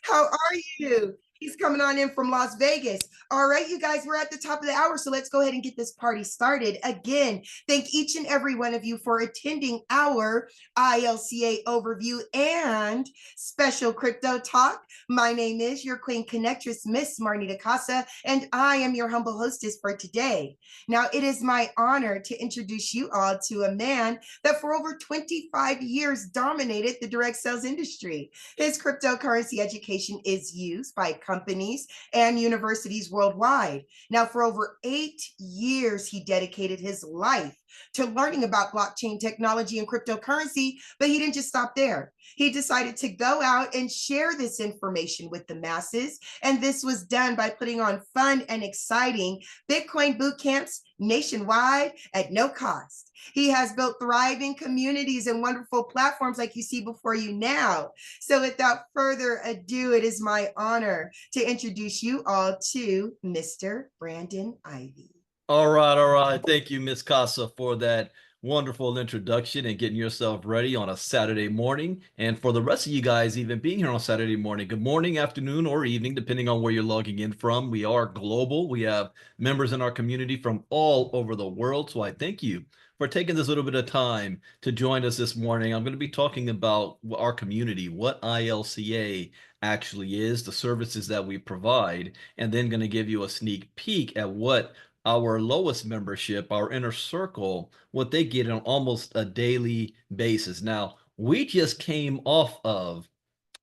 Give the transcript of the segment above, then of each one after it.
How are you? He's coming on in from Las Vegas. All right, you guys, we're at the top of the hour, so let's go ahead and get this party started. Again, thank each and every one of you for attending our ILCA overview and special crypto talk. My name is your Queen Connectress, Miss Marnita Casa, and I am your humble hostess for today. Now, it is my honor to introduce you all to a man that for over 25 years dominated the direct sales industry. His cryptocurrency education is used by companies and universities worldwide. Now, for over 8 years, he dedicated his life to learning about blockchain technology and cryptocurrency, but he didn't just stop there. He decided to go out and share this information with the masses. And this was done by putting on fun and exciting Bitcoin boot camps nationwide at no cost. He has built thriving communities and wonderful platforms like you see before you now. So without further ado, it is my honor to introduce you all to Mr. Brandon Ivey. All right, all right. Thank you, Miss Casa, for that wonderful introduction and getting yourself ready on a Saturday morning. And for the rest of you guys, even being here on Saturday morning, good morning, afternoon, or evening, depending on where you're logging in from. We are global. We have members in our community from all over the world. So I thank you for taking this little bit of time to join us this morning. I'm going to be talking about our community, what ILCA actually is, the services that we provide, and then going to give you a sneak peek at what our lowest membership, our inner circle, what they get on almost a daily basis. Now, we just came off of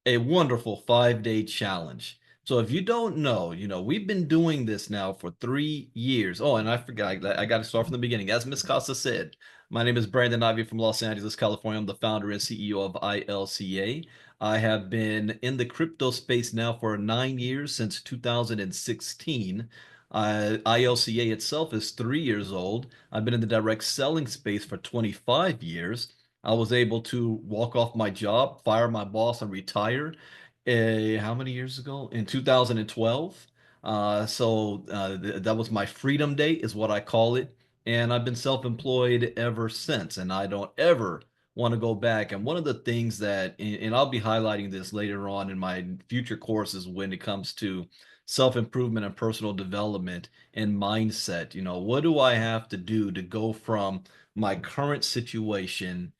a wonderful 5-day challenge. So if you don't know, we've been doing this now for 3 years. Oh, and I forgot, I got to start from the beginning. As Miss Costa said, my name is Brandon Ivey from Los Angeles, California. I'm the founder and CEO of ILCA. I have been in the crypto space now for 9 years, since 2016. ILCA itself is 3 years old. I've been in the direct selling space for 25 years. I was able to walk off my job, fire my boss, and retire. How many years ago? In 2012. That was my freedom day, is what I call it. And I've been self-employed ever since, and I don't ever want to go back. And one of the things that, and I'll be highlighting this later on in my future courses when it comes to self-improvement and personal development and mindset, what do I have to do to go from my current situation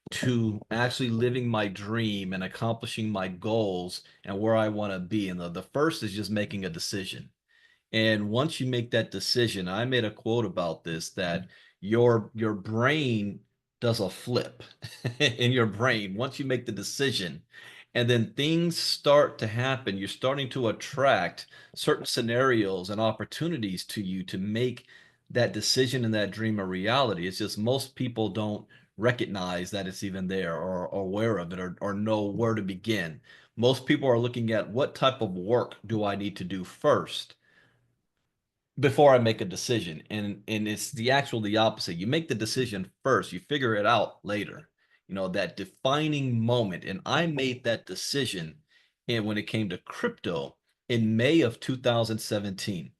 to actually living my dream and accomplishing my goals and where I want to be. And the first is just making a decision. And once you make that decision, I made a quote about this, that your brain does a flip in your brain once you make the decision. And then things start to happen. You're starting to attract certain scenarios and opportunities to you to make that decision and that dream a reality. It's just most people don't recognize that it's even there, or aware of it, or know where to begin. Most people are looking at, what type of work do I need to do first before I make a decision? And it's the opposite. You make the decision first, you figure it out later. That defining moment. And I made that decision, and when it came to crypto, in May of 2017.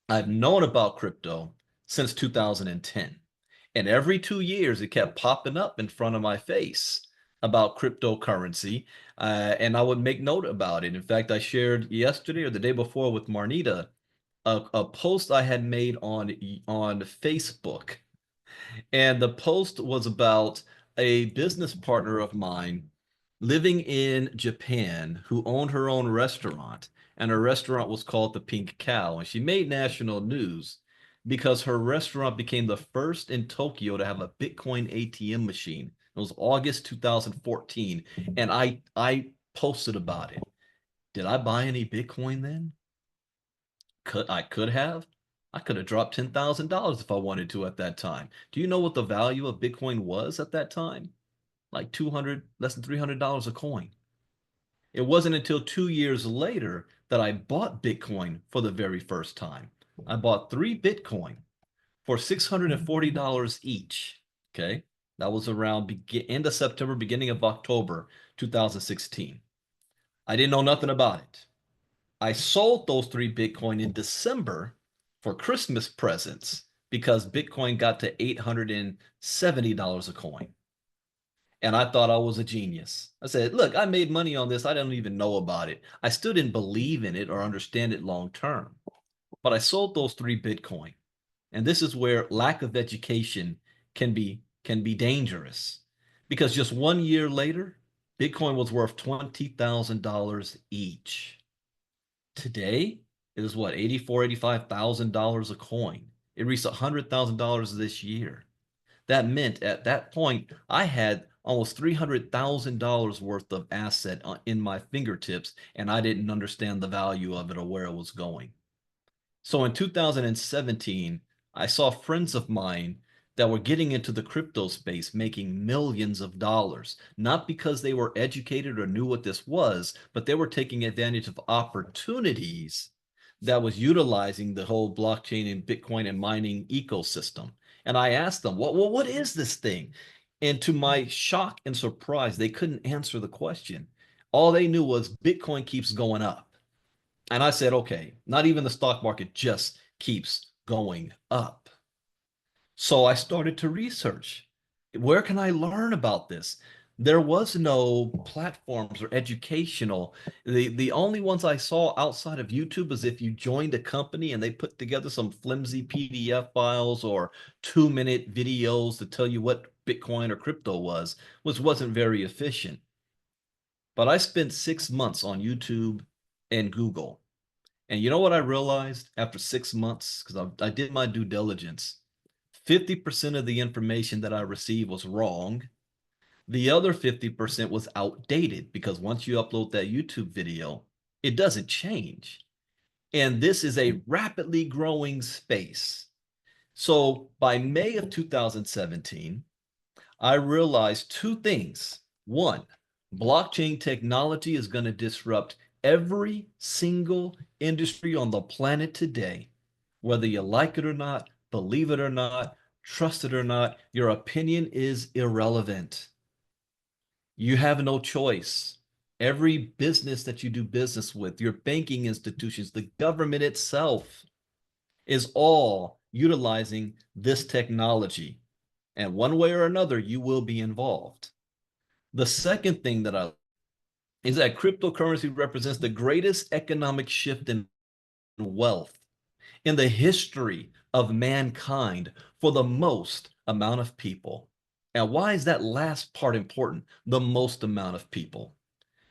I've known about crypto since 2010. And every 2 years, it kept popping up in front of my face about cryptocurrency. And I would make note about it. In fact, I shared yesterday or the day before with Marnita a post I had made on Facebook. And the post was about a business partner of mine living in Japan who owned her own restaurant. And her restaurant was called the Pink Cow. And she made national news because her restaurant became the first in Tokyo to have a Bitcoin ATM machine. It was August 2014. And I posted about it. Did I buy any Bitcoin then? I could have. I could have dropped $10,000 if I wanted to at that time. Do you know what the value of Bitcoin was at that time? Like 200, less than $300 a coin. It wasn't until 2 years later that I bought Bitcoin for the very first time. I bought 3 Bitcoin for $640 each. Okay. That was around end of September, beginning of October 2016. I didn't know nothing about it. I sold those 3 Bitcoin in December for Christmas presents because Bitcoin got to $870 a coin. And I thought I was a genius. I said, look, I made money on this. I don't even know about it. I still didn't believe in it or understand it long term. But I sold those 3 Bitcoin. And this is where lack of education can be dangerous. Because just 1 year later, Bitcoin was worth $20,000 each. Today, it is what, 84, $85,000 a coin. It reached $100,000 this year. That meant at that point, I had almost $300,000 worth of asset in my fingertips, and I didn't understand the value of it or where it was going. So in 2017, I saw friends of mine that were getting into the crypto space making millions of dollars, not because they were educated or knew what this was, but they were taking advantage of opportunities that was utilizing the whole blockchain and Bitcoin and mining ecosystem. And I asked them, what is this thing? And to my shock and surprise, they couldn't answer the question. All they knew was Bitcoin keeps going up. And I said, okay, not even the stock market just keeps going up. So I started to research. Where can I learn about this? There was no platforms or educational. The only ones I saw outside of YouTube is if you joined a company and they put together some flimsy PDF files or 2-minute videos to tell you what Bitcoin or crypto was, which wasn't very efficient. But I spent 6 months on YouTube and Google. And you know what I realized after 6 months? Because I did my due diligence. 50% of the information that I received was wrong. The other 50% was outdated because once you upload that YouTube video, it doesn't change. And this is a rapidly growing space. So by May of 2017, I realized 2 things. One, blockchain technology is going to disrupt every single industry on the planet today. Whether you like it or not, believe it or not, trust it or not, your opinion is irrelevant. You have no choice. Every business that you do business with, your banking institutions, the government itself is all utilizing this technology. And one way or another, you will be involved. The second thing that I is that cryptocurrency represents the greatest economic shift in wealth in the history of mankind for the most amount of people. And why is that last part important? The most amount of people.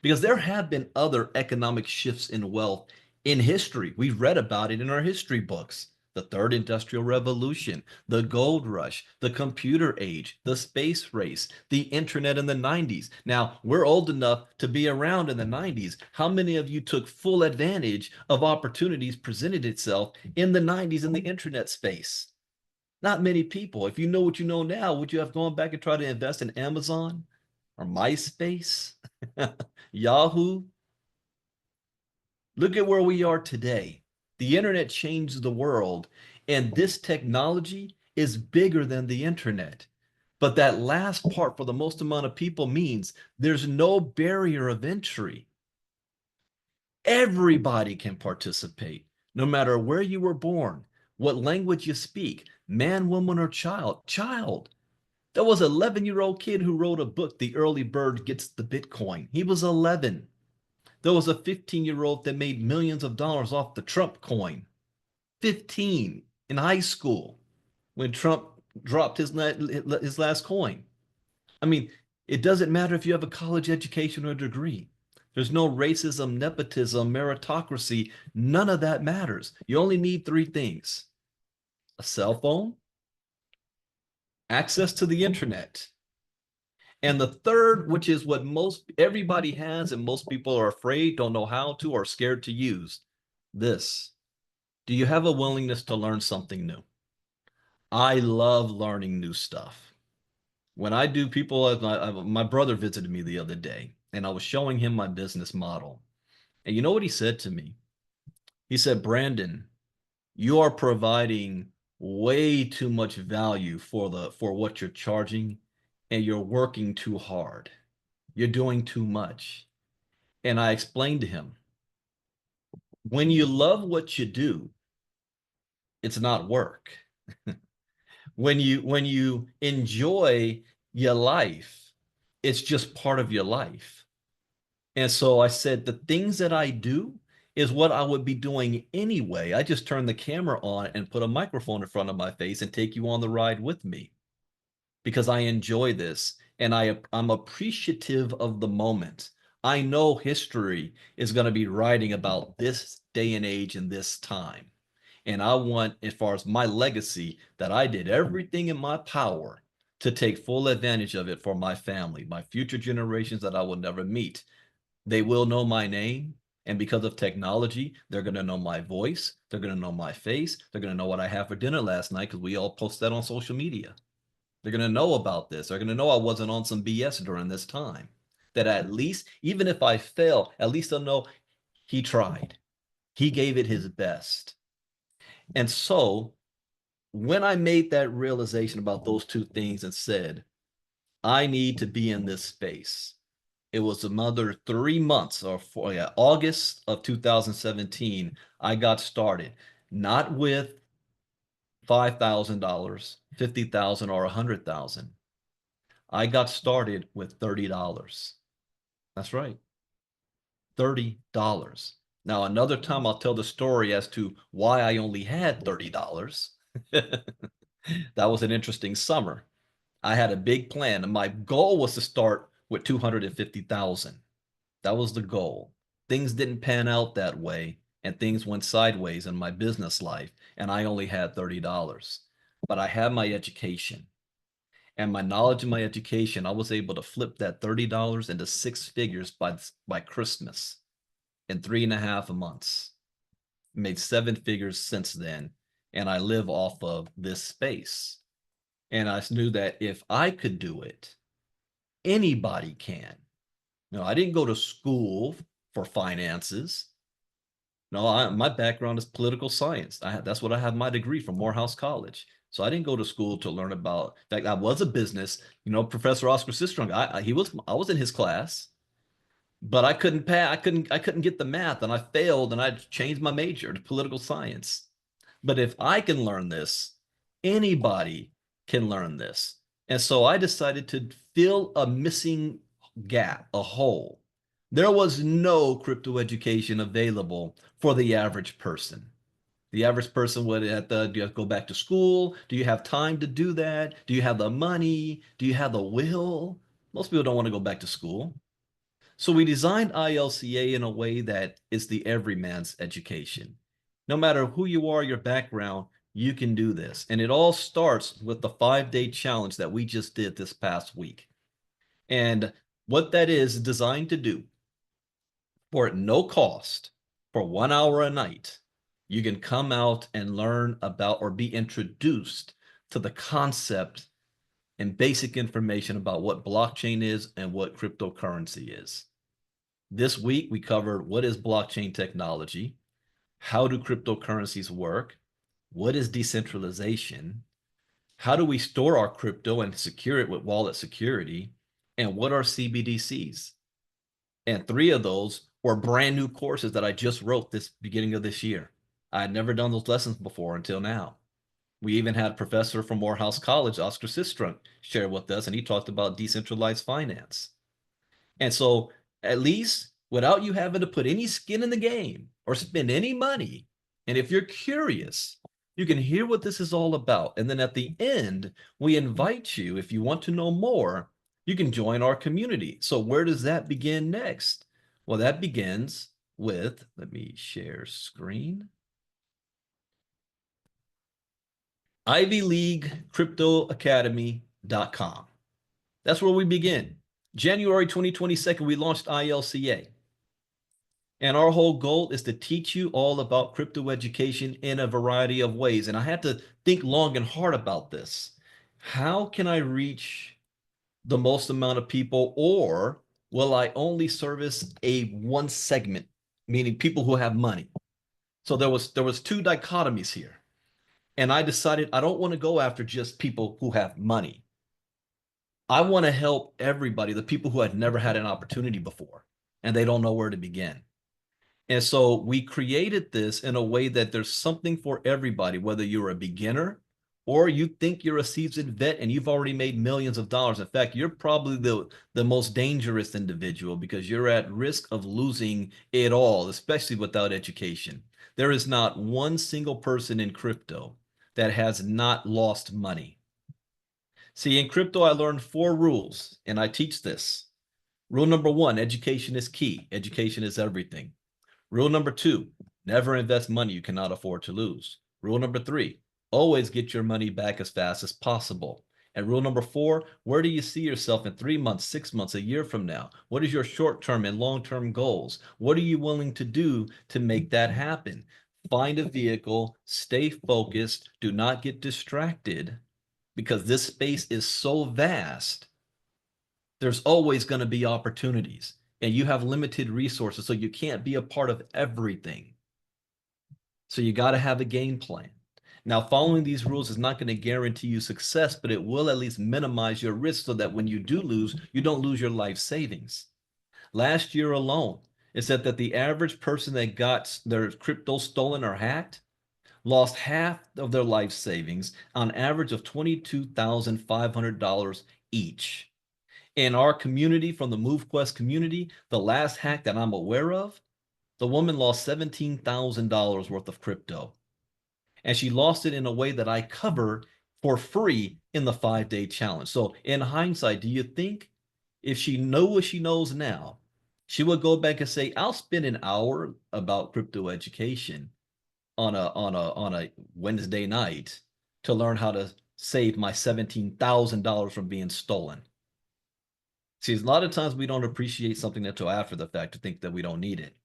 Because there have been other economic shifts in wealth in history. We've read about it in our history books. The third industrial revolution, the gold rush, the computer age, the space race, the internet in the 90s. Now, we're old enough to be around in the 90s. How many of you took full advantage of opportunities presented itself in the 90s in the internet space? Not many people. If you know what you know now, would you have gone back and tried to invest in Amazon or MySpace, Yahoo? Look at where we are today. The internet changed the world, and this technology is bigger than the internet. But that last part for the most amount of people means there's no barrier of entry. Everybody can participate, no matter where you were born, what language you speak, man, woman, or child. Child. There was an 11-year-old kid who wrote a book, The Early Bird Gets the Bitcoin. He was 11. There was a 15-year-old that made millions of dollars off the Trump coin. 15 in high school when Trump dropped his last coin. I mean, it doesn't matter if you have a college education or degree. There's no racism, nepotism, meritocracy. None of that matters. You only need 3 things: a cell phone, access to the internet, and the third, which is what most everybody has and most people are afraid, don't know how to, or scared to use, this. Do you have a willingness to learn something new? I love learning new stuff. When I do people, my brother visited me the other day and I was showing him my business model. And you know what he said to me? He said, Brandon, you are providing way too much value for what you're charging, and you're working too hard. You're doing too much. And I explained to him, when you love what you do, it's not work. When you enjoy your life, It's just part of your life. And so I said, the things that I do is what I would be doing anyway. I just turn the camera on and put a microphone in front of my face and take you on the ride with me because I enjoy this and I'm appreciative of the moment. I know history is going to be writing about this day and age and this time. And I want, as far as my legacy, that I did everything in my power to take full advantage of it for my family, my future generations that I will never meet. They will know my name. And because of technology, they're going to know my voice. They're going to know my face. They're going to know what I had for dinner last night because we all post that on social media. They're going to know about this. They're going to know I wasn't on some BS during this time. That at least, even if I fail, at least they'll know he tried. He gave it his best. And so when I made that realization about those two things and said, I need to be in this space, it was another 3 months or four, yeah, August of 2017, I got started, not with $5,000, 50,000 or 100,000. I got started with $30. That's right. $30. Now, another time I'll tell the story as to why I only had $30. That was an interesting summer. I had a big plan, and my goal was to start with 250,000. That was the goal. Things didn't pan out that way, and things went sideways in my business life, and I only had $30. But I had my education and my knowledge and my education. I was able to flip that $30 into six figures by Christmas in 3.5 months. Made seven figures since then, and I live off of this space. And I knew that if I could do it, anybody can. No, I didn't go to school for finances. No, my background is political science. That's what I have my degree from Morehouse College. So I didn't go to school to learn about. In fact, I was a business. Professor Oscar Sistrunk. I was in his class, but I couldn't pass. I couldn't get the math, and I failed, and I changed my major to political science. But if I can learn this, anybody can learn this. And so I decided to fill a missing gap, a hole. There was no crypto education available for the average person. The average person would have to, do you have to go back to school? Do you have time to do that? Do you have the money? Do you have the will? Most people don't want to go back to school. So we designed ILCA in a way that is the everyman's education. No matter who you are, your background, you can do this. And it all starts with the 5-day challenge that we just did this past week. And what that is designed to do, for no cost, for 1 hour a night, you can come out and learn about or be introduced to the concept and basic information about what blockchain is and what cryptocurrency is. This week, we covered what is blockchain technology, how do cryptocurrencies work, what is decentralization, how do we store our crypto and secure it with wallet security, and what are CBDCs. And 3 of those were brand new courses that I just wrote this beginning of this year. I had never done those lessons before until now. We even had a professor from Morehouse College, Oscar Sistrunk, share with us, and he talked about decentralized finance. And so, at least without you having to put any skin in the game or spend any money, and if you're curious, you can hear what this is all about. And then at the end, we invite you, if you want to know more, you can join our community. So, where does that begin next? Well, that begins with, let me share screen. ivyleaguecryptoacademy.com. That's where we begin. January 2022, we launched ILCA. And our whole goal is to teach you all about crypto education in a variety of ways. And I had to think long and hard about this. How can I reach the most amount of people, or will I only service one segment, meaning people who have money? So there was 2 dichotomies here. And I decided I don't want to go after just people who have money. I want to help everybody, the people who had never had an opportunity before, and they don't know where to begin. And so we created this in a way that there's something for everybody, whether you're a beginner or you think you're a seasoned vet and you've already made millions of dollars. In fact, you're probably the most dangerous individual because you're at risk of losing it all, especially without education. There is not one single person in crypto that has not lost money. See, in crypto, I learned 4 rules, and I teach this. Rule number 1, education is key. Education is everything. Rule number 2, never invest money you cannot afford to lose. Rule number 3, always get your money back as fast as possible. And rule number 4, where do you see yourself in 3 months, 6 months, a year from now? What is your short-term and long-term goals? What are you willing to do to make that happen? Find a vehicle, stay focused, do not get distracted, because this space is so vast. There's always going to be opportunities, and you have limited resources, so you can't be a part of everything. So you got to have a game plan. Now, following these rules is not going to guarantee you success, but it will at least minimize your risk so that when you do lose, you don't lose your life savings. Last year alone, it said that the average person that got their crypto stolen or hacked lost half of their life savings, on average of $22,500 each. In our community, from the MoveQuest community, the last hack that I'm aware of, the woman lost $17,000 worth of crypto. And she lost it in a way that I cover for free in the 5-day challenge. So in hindsight, do you think if she knew what she knows now, she would go back and say, I'll spend an hour about crypto education on a Wednesday night to learn how to save my $17,000 from being stolen? See, a lot of times we don't appreciate something until after the fact to think that we don't need it.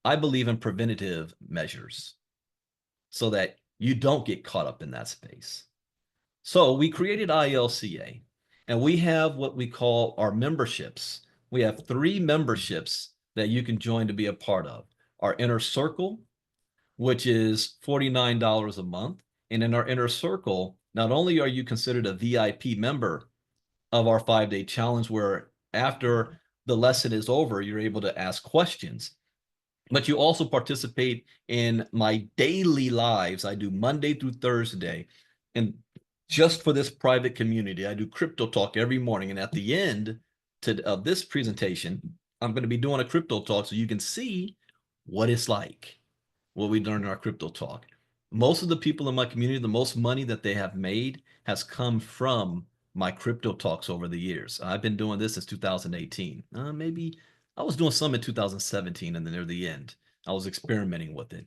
I believe in preventative measures so that you don't get caught up in that space. So we created ILCA, and we have what we call our memberships. We have 3 memberships that you can join to be a part of. Our Inner Circle, which is $49 a month. And in our Inner Circle, not only are you considered a VIP member of our 5-day challenge, where after the lesson is over, you're able to ask questions, but you also participate in my daily lives. I do Monday through Thursday. And just for this private community, I do crypto talk every morning. And at the end of this presentation, I'm going to be doing a crypto talk so you can see what it's like, what we learned in our crypto talk. Most of the people in my community, the most money that they have made has come from my crypto talks over the years. I've been doing this since 2018. Maybe I was doing some in 2017, and then near the end, I was experimenting with it.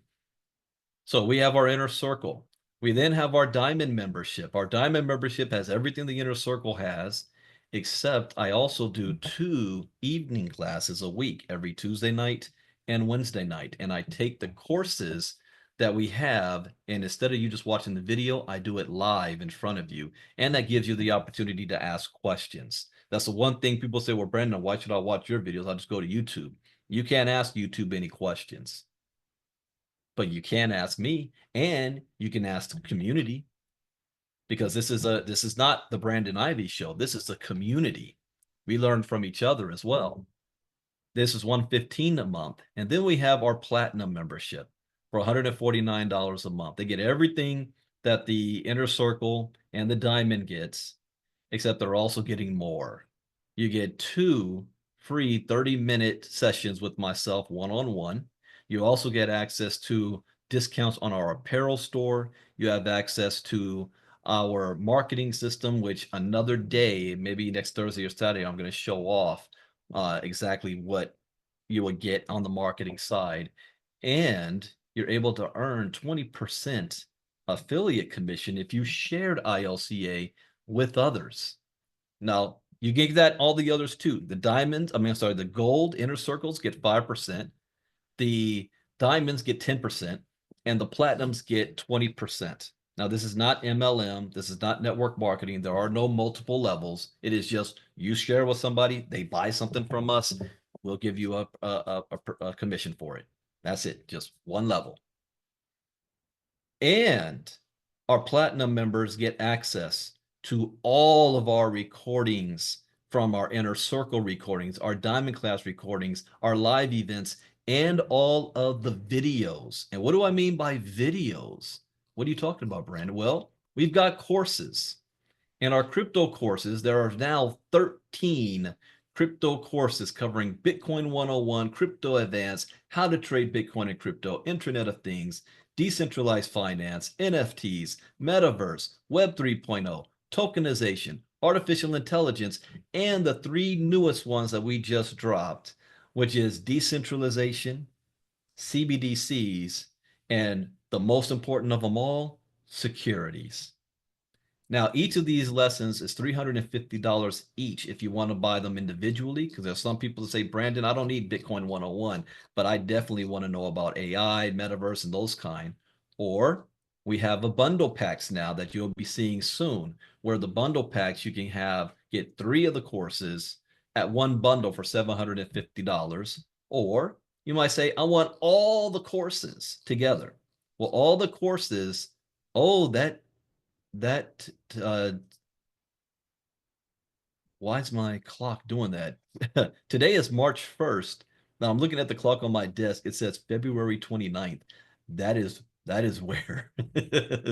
So we have our Inner Circle. We then have our Diamond membership. Our Diamond membership has everything the Inner Circle has, except I also do 2 evening classes a week, every Tuesday night and Wednesday night. And I take the courses that we have, and instead of you just watching the video, I do it live in front of you. And that gives you the opportunity to ask questions. That's the one thing people say, well, Brandon, why should I watch your videos? I'll just go to YouTube. You can't ask YouTube any questions, but you can ask me, and you can ask the community, because this is not the Brandon Ivey show. This is the community. We learn from each other as well. This is $115 a month. And then we have our Platinum membership for $149 a month. They get everything that the Inner Circle and the Diamond gets, except they're also getting more. You get 2 free 30-minute sessions with myself one-on-one. You also get access to discounts on our apparel store. You have access to our marketing system, which another day, maybe next Thursday or Saturday, I'm going to show off exactly what you would get on the marketing side. And you're able to earn 20% affiliate commission if you shared ILCA with others. Now, you get that all the others too. The diamonds, the gold Inner Circles get 5%. The diamonds get 10%, and the platinums get 20%. Now, this is not MLM. This is not network marketing. There are no multiple levels. It is just you share with somebody, they buy something from us, we'll give you a commission for it. That's it, just one level. And our platinum members get access to all of our recordings, from our Inner Circle recordings, our Diamond class recordings, our live events, and all of the videos. And what do I mean by videos? What are you talking about, Brandon? Well, We've got courses. In our crypto courses, there are now 13 crypto courses covering Bitcoin 101, Crypto Advanced, how to trade Bitcoin and crypto, Internet of Things, decentralized finance, NFTs, metaverse, Web 3.0, tokenization, artificial intelligence, and the three newest ones that we just dropped, which is decentralization, CBDCs, and the most important of them all, securities. Now, each of these lessons is $350 each if you want to buy them individually, because there's some people that say, Brandon, I don't need Bitcoin 101, but I definitely want to know about AI, metaverse, and those kind. Or we have a bundle packs now that you'll be seeing soon, where the bundle packs you can get 3 of the courses at one bundle for $750. Or you might say, I want all the courses together. Well, all the courses, oh, that why is my clock doing that? Today is March 1st. Now I'm looking at the clock on my desk. It says February 29th. That is where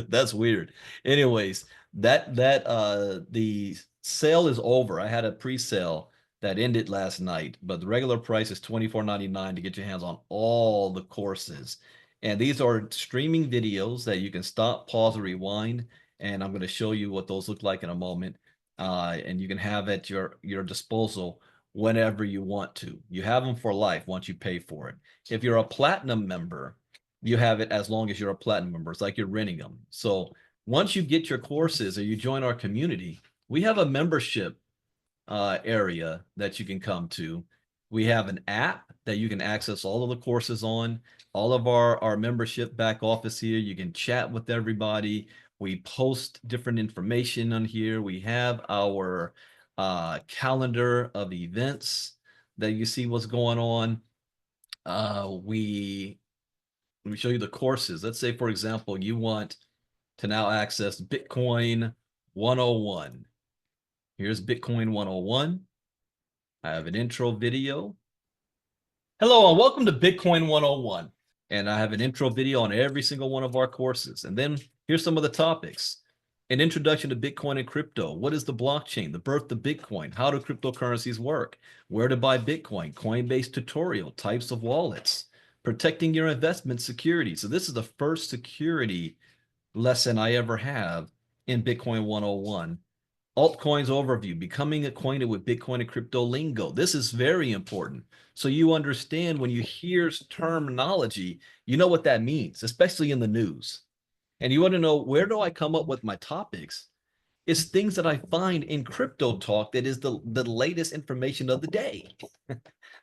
that's weird. Anyways, the sale is over. I had a pre-sale that ended last night, but the regular price is $24.99 to get your hands on all the courses. And these are streaming videos that you can stop, pause, or rewind. And I'm going to show you what those look like in a moment. And you can have at your disposal whenever you want to. You have them for life once you pay for it. If you're a platinum member, you have it as long as you're a platinum member. It's like you're renting them. So once you get your courses or you join our community, we have a membership area that you can come to. We have an app that you can access all of the courses on, all of our membership back office here. You can chat with everybody. We post different information on here. We have our calendar of events that you see what's going on. Let me show you the courses. Let's say, for example, you want to now access Bitcoin 101. Here's Bitcoin 101. I have an intro video. Hello and welcome to Bitcoin 101. And I have an intro video on every single one of our courses. And then here's some of the topics. An introduction to Bitcoin and crypto. What is the blockchain? The birth of Bitcoin. How do cryptocurrencies work? Where to buy Bitcoin? Coinbase tutorial. Types of wallets. Protecting your investment security. So this is the first security lesson I ever have in Bitcoin 101. Altcoins overview, becoming acquainted with Bitcoin and crypto lingo. This is very important. So you understand when you hear terminology, you know what that means, especially in the news. And you want to know, where do I come up with my topics? It's things that I find in crypto talk that is the latest information of the day.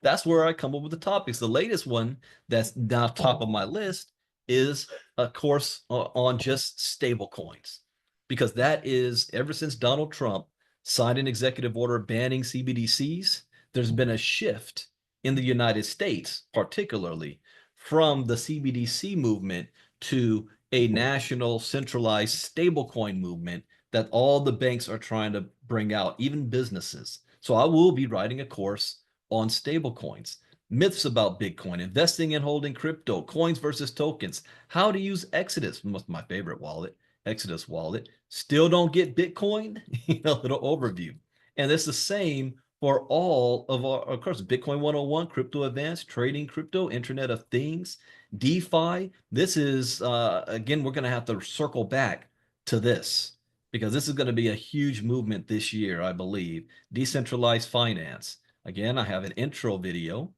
That's where I come up with the topics. The latest one that's now top of my list is a course on just stable coins, because that is, ever since Donald Trump signed an executive order banning CBDCs, there's been a shift in the United States, particularly from the CBDC movement to a national centralized stablecoin movement that all the banks are trying to bring out, even businesses. So I will be writing a course on stablecoins, myths about Bitcoin, investing and holding crypto, coins versus tokens, how to use Exodus, my favorite wallet, Exodus wallet, still don't get Bitcoin, a little overview. And it's the same for all of our, of course, Bitcoin 101, Crypto Advanced, Trading Crypto, Internet of Things, DeFi. This is, again, we're going to have to circle back to this, because this is going to be a huge movement this year, I believe. Decentralized finance. Again, I have an intro video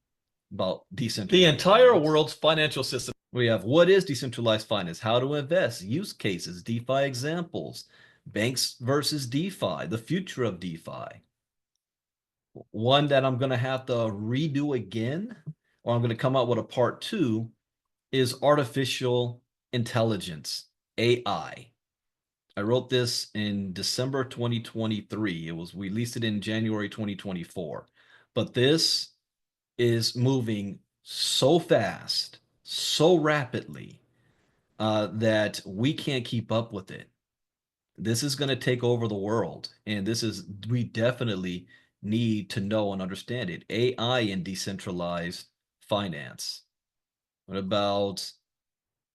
about decentralized the entire finance. World's financial system. We have what is decentralized finance, how to invest, use cases, DeFi examples, banks versus DeFi, the future of DeFi. One that I'm going to have to redo again, or I'm going to come out with a part 2, is artificial intelligence, AI. I wrote this in December 2023. We released it in January 2024. But this is moving so fast, so rapidly, that we can't keep up with it. This is going to take over the world. And we definitely need to know and understand it. AI and decentralized finance. What about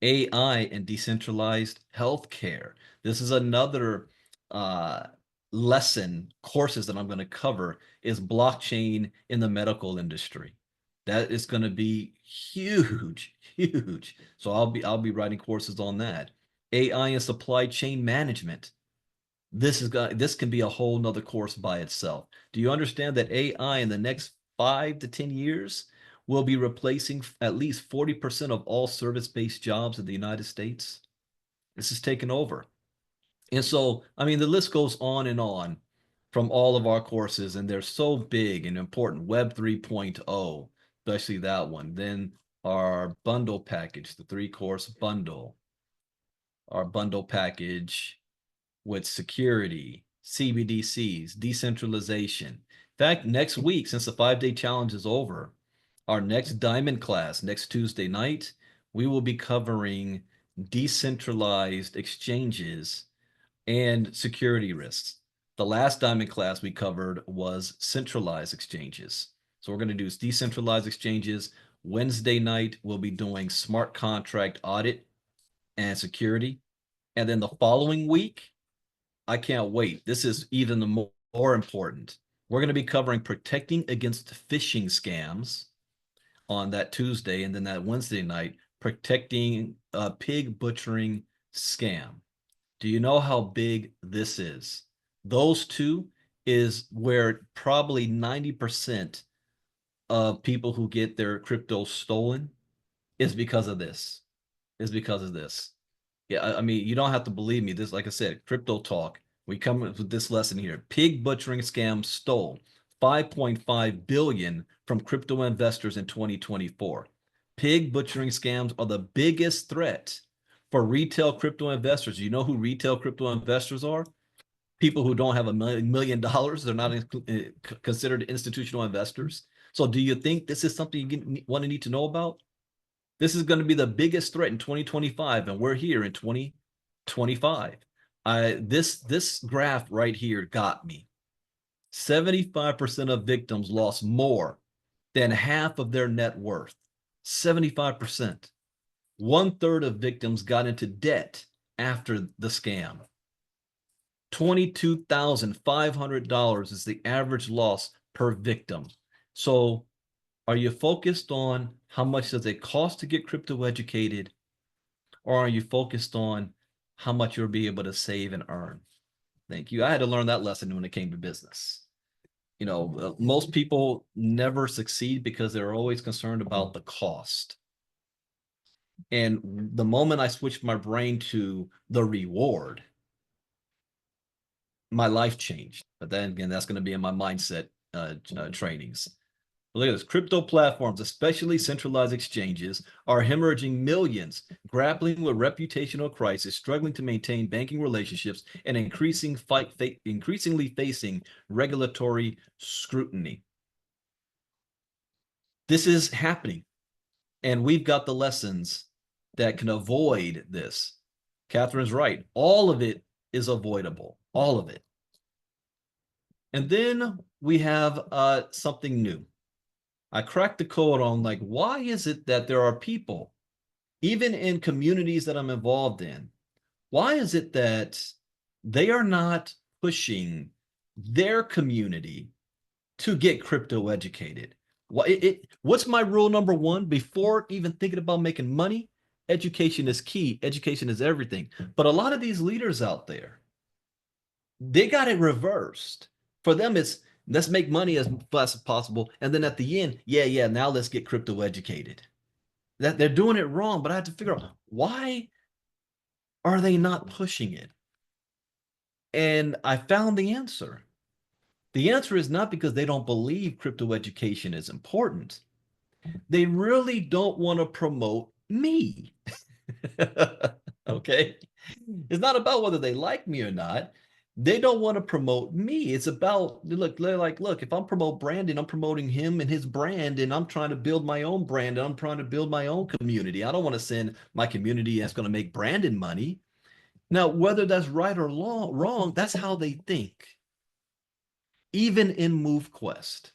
AI and decentralized healthcare. This is another uh, lesson, courses that I'm going to cover is blockchain in the medical industry. That is going to be huge, huge. So I'll be writing courses on that. AI and supply chain management. This can be a whole nother course by itself. Do you understand that AI in the next 5 to 10 years will be replacing at least 40% of all service-based jobs in the United States? This is taking over. And so, I mean, the list goes on from all of our courses, and they're so big and important. Web 3.0, especially that one. Then our bundle package, the 3-course bundle, our bundle package with security, CBDCs, decentralization. In fact, next week, since the 5-day challenge is over, our next diamond class next Tuesday night, we will be covering decentralized exchanges and security risks. The last diamond class we covered was centralized exchanges. So we're going to do decentralized exchanges. Wednesday night, we'll be doing smart contract audit and security. And then the following week, I can't wait. This is even the more important. We're going to be covering protecting against phishing scams on that Tuesday, and then that Wednesday night, protecting a pig butchering scam. Do you know how big this is? Those two is where probably 90% of people who get their crypto stolen is because of this. Is because of this. Yeah, I mean, you don't have to believe me. This, like I said, crypto talk. We come with this lesson here. Pig butchering scam stole 5.5 billion from crypto investors in 2024. Pig butchering scams are the biggest threat for retail crypto investors. You know who retail crypto investors are? People who don't have $1 million. They're not considered institutional investors. So do you think this is something you want to need to know about? This is going to be the biggest threat in 2025, and we're here in 2025. This graph right here got me. 75% of victims lost more than half of their net worth. 75%. 1/3 of victims got into debt after the scam. $22,500 is the average loss per victim. So are you focused on how much does it cost to get crypto educated, or are you focused on how much you'll be able to save and earn? Thank you. I had to learn that lesson when it came to business. You know, most people never succeed because they're always concerned about the cost. And the moment I switched my brain to the reward, my life changed. But then again, that's going to be in my mindset trainings. Look at this. Crypto platforms, especially centralized exchanges, are hemorrhaging millions, grappling with reputational crisis, struggling to maintain banking relationships, and increasingly facing regulatory scrutiny. This is happening, and we've got the lessons that can avoid this. Catherine's right. All of it is avoidable. All of it. And then we have something new. I cracked the code on like, why is it that there are people, even in communities that I'm involved in, why is it that they are not pushing their community to get crypto educated? What's my rule number one before even thinking about making money? Education is key. Education is everything. But a lot of these leaders out there, they got it reversed. For them, it's let's make money as fast as possible. And then at the end, yeah, now let's get crypto educated. That they're doing it wrong, but I had to figure out why are they not pushing it? And I found the answer. The answer is not because they don't believe crypto education is important. They really don't want to promote me. Okay. It's not about whether they like me or not. They don't want to promote me. It's about look, they're like, look, if I'm promote Brandon, I'm promoting him and his brand, and I'm trying to build my own brand, and I'm trying to build my own community. I don't want to send my community that's going to make Brandon money. Now, whether that's right or wrong, that's how they think. Even in MoveQuest,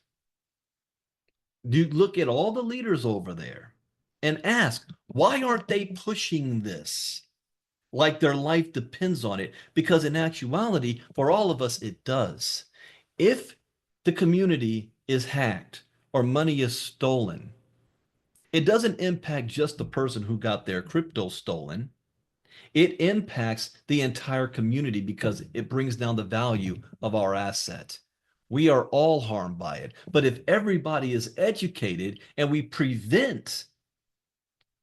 you look at all the leaders over there. and ask, why aren't they pushing this like their life depends on it? Because in actuality, for all of us, it does. If the community is hacked or money is stolen, it doesn't impact just the person who got their crypto stolen. It impacts the entire community because it brings down the value of our asset. We are all harmed by it. But if everybody is educated and we prevent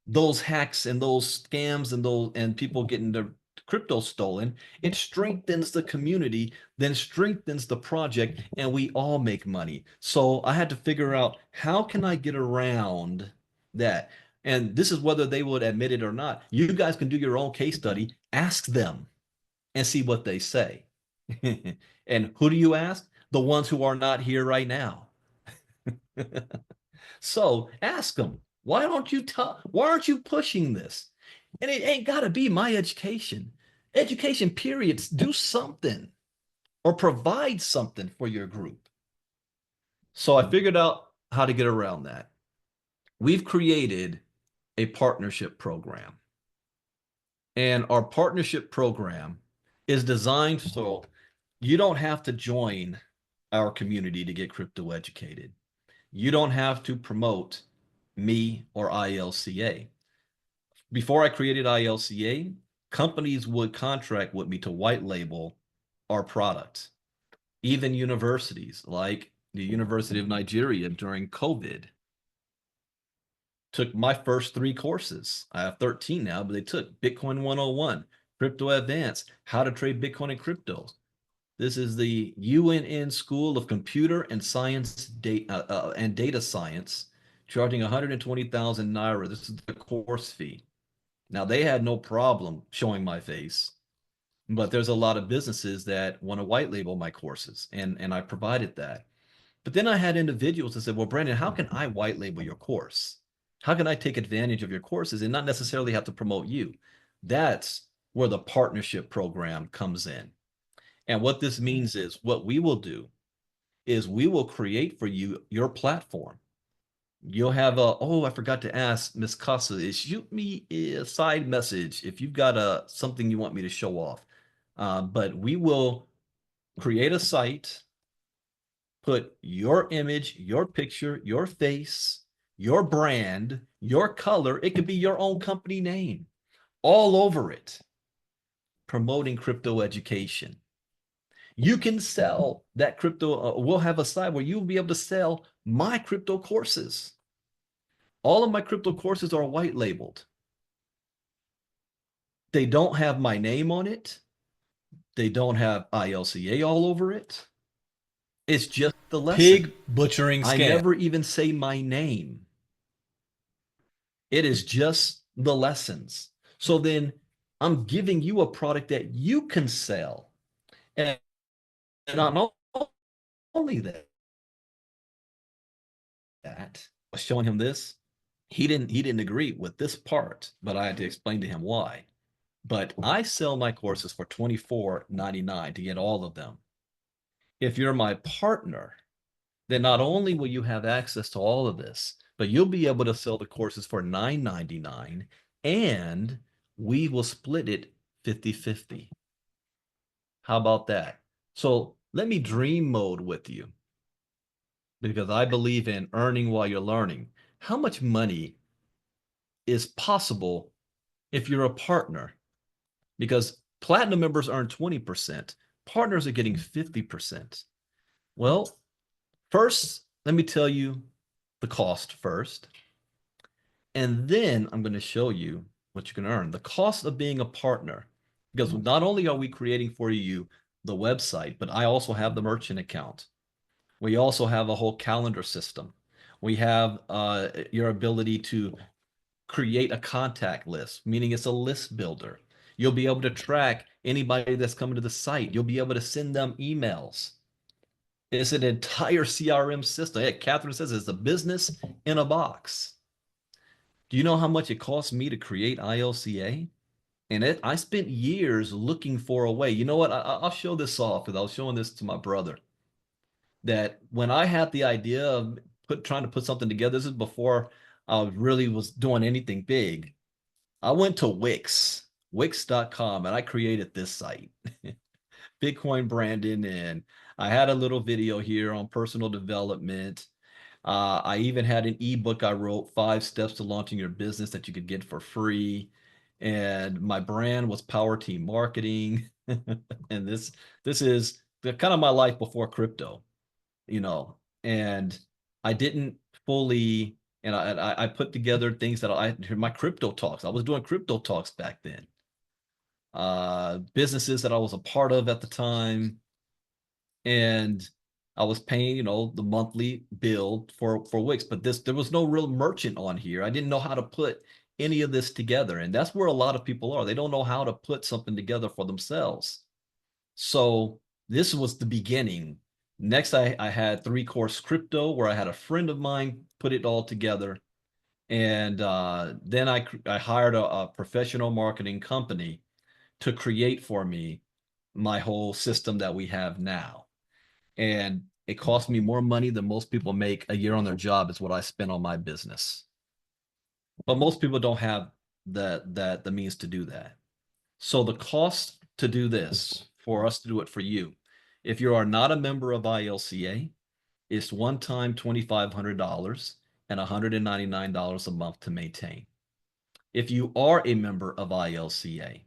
those hacks and those scams and those and people getting their crypto stolen, it strengthens the community, then strengthens the project, and we all make money. So I had to figure out, how can I get around that? And this is whether they would admit it or not. You guys can do your own case study, ask them and see what they say. And who do you ask? The ones who are not here right now. So ask them, why aren't you pushing this? And it ain't got to be my education. Education periods, do something or provide something for your group. So I figured out how to get around that. We've created a partnership program. And our partnership program is designed so you don't have to join our community to get crypto educated. You don't have to promote me or ILCA. Before I created ILCA, companies would contract with me to white label our product. Even universities like the University of Nigeria during COVID took my first 3 courses. I have 13 now, but they took Bitcoin 101, Crypto Advanced, How to Trade Bitcoin and Crypto. This is the UNN School of Computer and Science and Data Science, charging 120,000 Naira. This is the course fee. Now, they had no problem showing my face, but there's a lot of businesses that want to white label my courses, and I provided that. But then I had individuals that said, well, Brandon, how can I white label your course? How can I take advantage of your courses and not necessarily have to promote you? That's where the partnership program comes in. And what this means is, what we will do is we will create for you your platform. You'll have I forgot to ask Miss Casa, is shoot me a side message if you've got something you want me to show off. But we will create a site, put your image, your picture, your face, your brand, your color. It could be your own company name all over it, promoting crypto education. You can sell that crypto. We'll have a site where you'll be able to sell my crypto courses. All of my crypto courses are white labeled. They don't have my name on it. They don't have ILCA all over it. It's just the lesson. Pig butchering I scam. never even say my name. It is just the lessons. So then I'm giving you a product that you can sell. And not only that, I was showing him this. He didn't agree with this part, but I had to explain to him why. But I sell my courses for $24.99 to get all of them. If you're my partner, then not only will you have access to all of this, but you'll be able to sell the courses for $9.99, and we will split it 50-50. How about that? So let me dream mode with you, because I believe in earning while you're learning. How much money is possible if you're a partner? Because platinum members earn 20%, partners are getting 50%. Well, first, let me tell you the cost first, and then I'm going to show you what you can earn. The cost of being a partner, because not only are we creating for you the website, but I also have the merchant account. We also have a whole calendar system. We have your ability to create a contact list, meaning it's a list builder. You'll be able to track anybody that's coming to the site. You'll be able to send them emails. It's an entire CRM system. Hey, Catherine says it's a business in a box. Do you know how much it cost me to create ILCA? And I spent years looking for a way. You know what? I'll show this off, because I was showing this to my brother. That when I had the idea of trying to put something together, this is before I really was doing anything big, I went to Wix.com, and I created this site, Bitcoin Brandon, and I had a little video here on personal development. I even had an ebook I wrote, 5 Steps to Launching Your Business, that you could get for free. And my brand was Power Team Marketing. And this is the kind of my life before crypto, you know. And I didn't fully, and I put together things that I my crypto talks. I was doing crypto talks back then. Businesses that I was a part of at the time, and I was paying, the monthly bill for Wix, but there was no real merchant on here. I didn't know how to put any of this together, and that's where a lot of people are. They don't know how to put something together for themselves. So this was the beginning. Next, I had 3 Course Crypto, where I had a friend of mine put it all together, and then I hired a professional marketing company to create for me my whole system that we have now. And it cost me more money than most people make a year on their job is what I spent on my business. But most people don't have the means to do that. So the cost to do this, for us to do it for you, if you are not a member of ILCA, it's one time $2,500 and $199 a month to maintain. If you are a member of ILCA,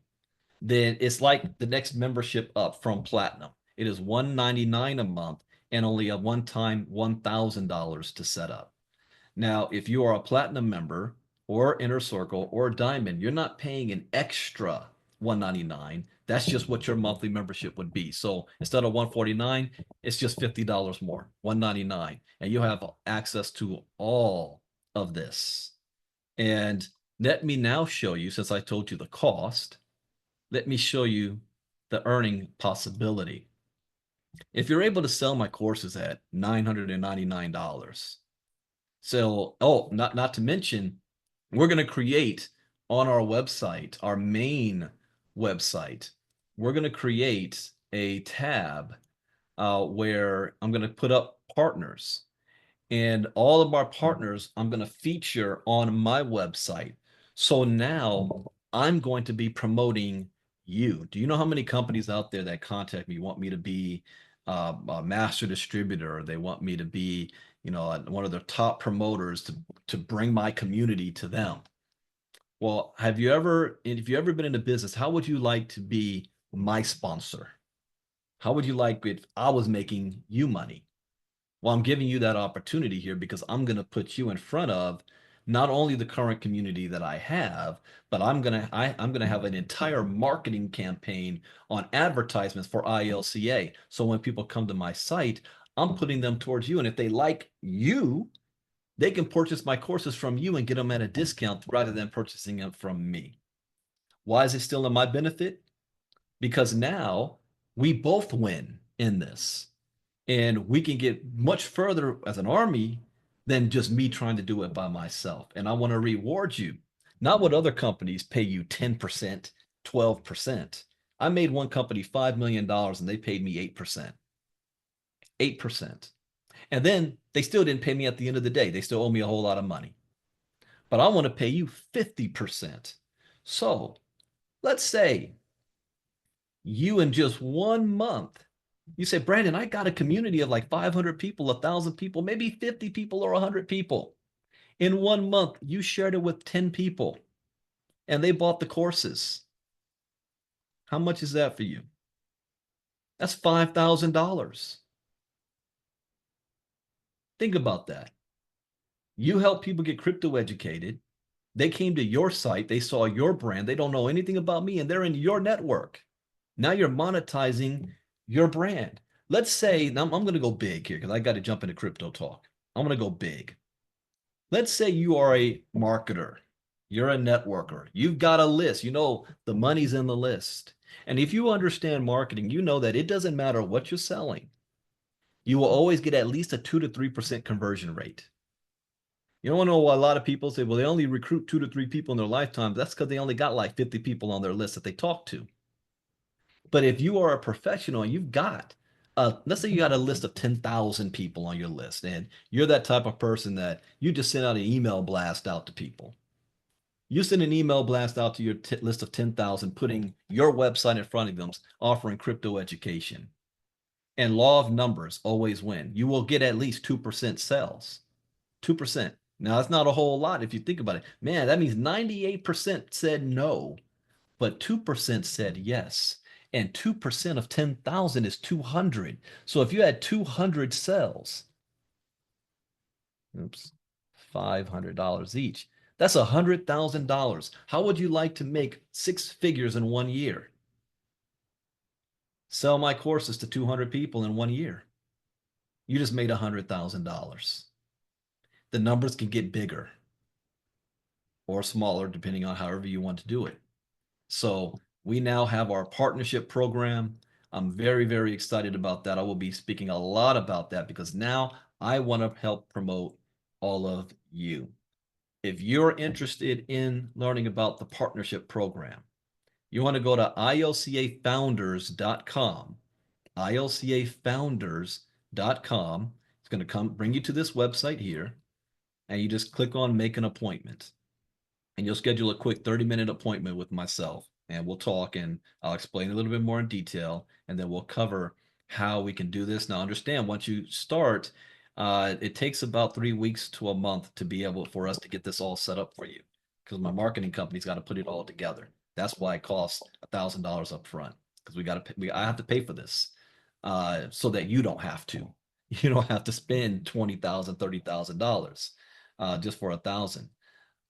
then it's like the next membership up from Platinum. It is $199 a month and only a one-time $1,000 to set up. Now, if you are a Platinum member or Inner Circle or Diamond, you're not paying an extra $199. That's just what your monthly membership would be. So instead of $149, it's just $50 more, $199, and you'll have access to all of this. And let me now show you, since I told you the cost, let me show you the earning possibility. If you're able to sell my courses at $999, so, not to mention, we're going to create on our website, our main website, we're going to create a tab where I'm going to put up partners. And all of our partners I'm going to feature on my website. So now I'm going to be promoting you. Do you know how many companies out there that contact me want me to be a master distributor? They want me to be, one of their top promoters to bring my community to them. Well, if you ever been in a business, how would you like to be my sponsor? How would you like if I was making you money? Well, I'm giving you that opportunity here because I'm going to put you in front of not only the current community that I have, but I'm going to have an entire marketing campaign on advertisements for ILCA. So when people come to my site, I'm putting them towards you. And if they like you, they can purchase my courses from you and get them at a discount rather than purchasing them from me. Why is it still in my benefit? Because now we both win in this. And we can get much further as an army than just me trying to do it by myself. And I want to reward you, not what other companies pay you 10%, 12%. I made one company $5 million and they paid me 8%. 8%. And then they still didn't pay me at the end of the day. They still owe me a whole lot of money. But I want to pay you 50%. So let's say you in just 1 month, you say, Brandon, I got a community of like 500 people, 1,000 people, maybe 50 people or 100 people. In 1 month, you shared it with 10 people and they bought the courses. How much is that for you? That's $5,000. Think about that. You help people get crypto educated. They came to your site. They saw your brand. They don't know anything about me and they're in your network. Now you're monetizing your brand. Let's say, now I'm going to go big here because I got to jump into crypto talk. I'm going to go big. Let's say you are a marketer. You're a networker. You've got a list. You know the money's in the list. And if you understand marketing, you know that it doesn't matter what you're selling. You will always get at least a 2 to 3% conversion rate. You don't know why a lot of people say, well, they only recruit 2 to 3 people in their lifetime. That's because they only got like 50 people on their list that they talk to. But if you are a professional and you've got let's say you got a list of 10,000 people on your list, and you're that type of person that you just send out an email blast out to people. You send an email blast out to your list of 10,000, putting your website in front of them, offering crypto education. And law of numbers always win. You will get at least 2% sales. 2%. Now, that's not a whole lot if you think about it. Man, that means 98% said no, but 2% said yes. And 2% of 10,000 is 200. So if you had 200 sales, oops, $500 each, that's $100,000. How would you like to make 6 figures in 1 year? Sell my courses to 200 people in 1 year. You just made $100,000. The numbers can get bigger or smaller, depending on however you want to do it. So we now have our partnership program. I'm very, very excited about that. I will be speaking a lot about that because now I want to help promote all of you. If you're interested in learning about the partnership program, you want to go to ilcafounders.com, ilcafounders.com. It's going to bring you to this website here, and you just click on make an appointment, and you'll schedule a quick 30-minute appointment with myself, and we'll talk, and I'll explain a little bit more in detail, and then we'll cover how we can do this. Now, understand, once you start, it takes about 3 weeks to a month to be able for us to get this all set up for you, because my marketing company's got to put it all together. That's why it costs $1,000 up front, because I have to pay for this, so that you don't have to. You don't have to spend $20,000, $30,000 just for 1,000.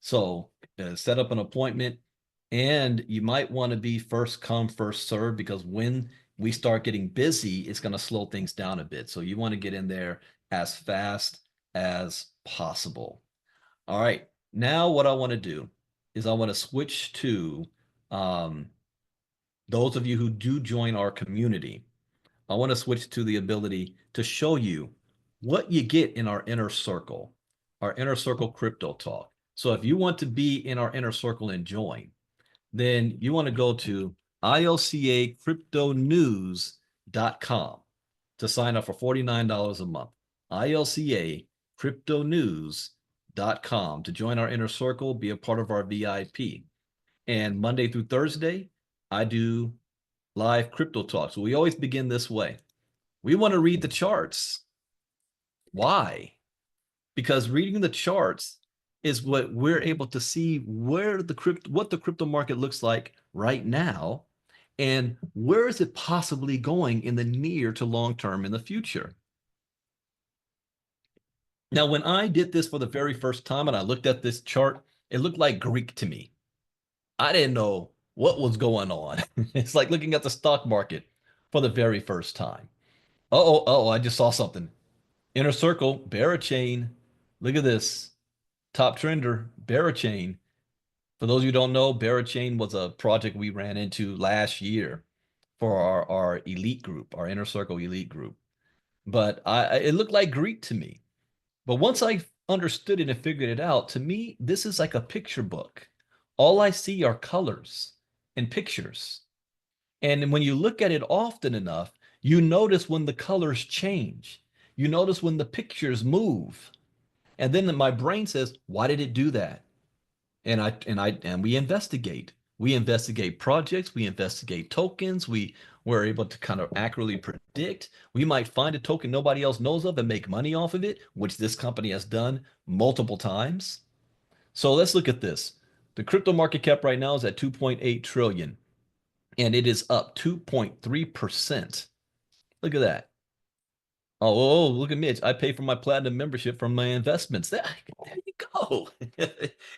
So set up an appointment, and you might want to be first come, first serve, because when we start getting busy, it's going to slow things down a bit. So you want to get in there as fast as possible. All right. Now what I want to do is I want to switch to those of you who do join our community. I want to switch to the ability to show you what you get in our inner circle crypto talk. So if you want to be in our inner circle and join, then you want to go to ilcacryptonews.com to sign up for $49 a month. ilcacryptonews.com to join our inner circle, be a part of our VIP. And Monday through Thursday, I do live crypto talk. So we always begin this way. We want to read the charts. Why? Because reading the charts is what we're able to see what the crypto market looks like right now, and where is it possibly going in the near to long term in the future. Now, when I did this for the very first time and I looked at this chart, it looked like Greek to me. I didn't know what was going on. It's like looking at the stock market for the very first time. I just saw something. Inner circle, Barachain. Look at this. Top trender, Barachain. For those of you who don't know, Barachain was a project we ran into last year for our elite group, our inner circle elite group. But it looked like Greek to me. But once I understood it and figured it out, to me, this is like a picture book. All I see are colors and pictures. And when you look at it often enough, you notice when the colors change. You notice when the pictures move. And then my brain says, why did it do that? And we investigate. We investigate projects, we investigate tokens, we're able to kind of accurately predict. We might find a token nobody else knows of and make money off of it, which this company has done multiple times. So let's look at this. The crypto market cap right now is at 2.8 trillion, and it is up 2.3%. Look at that. Look at Mitch. I pay for my platinum membership from my investments. There you go.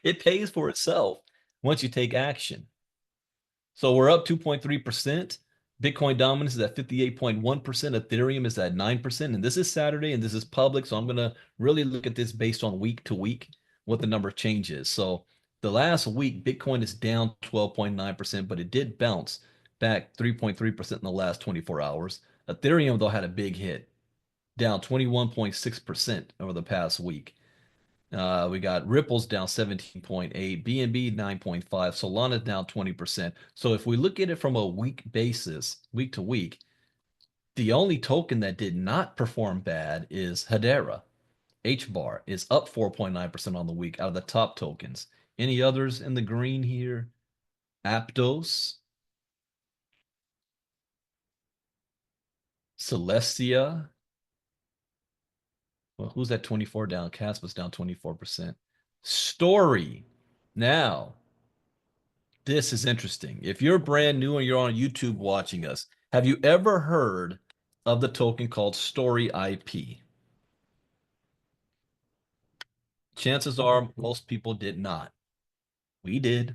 It pays for itself once you take action. So we're up 2.3%. Bitcoin dominance is at 58.1%. Ethereum is at 9%. And this is Saturday and this is public. So I'm going to really look at this based on week to week, what the number changes. So the last week, Bitcoin is down 12.9%, but it did bounce back 3.3% in the last 24 hours. Ethereum, though, had a big hit, down 21.6% over the past week. We got Ripple's down 17.8, BNB 9.5, Solana down 20%. So if we look at it from a week basis, week to week, The only token that did not perform bad is Hedera. HBAR is up 4.9% on the week out of the top tokens. Any others in the green here? Aptos, Celestia. Well, who's at 24 down? Caspa's down 24%. Story. Now, this is interesting. If you're brand new and you're on YouTube watching us, have you ever heard of the token called Story IP? Chances are most people did not. We did.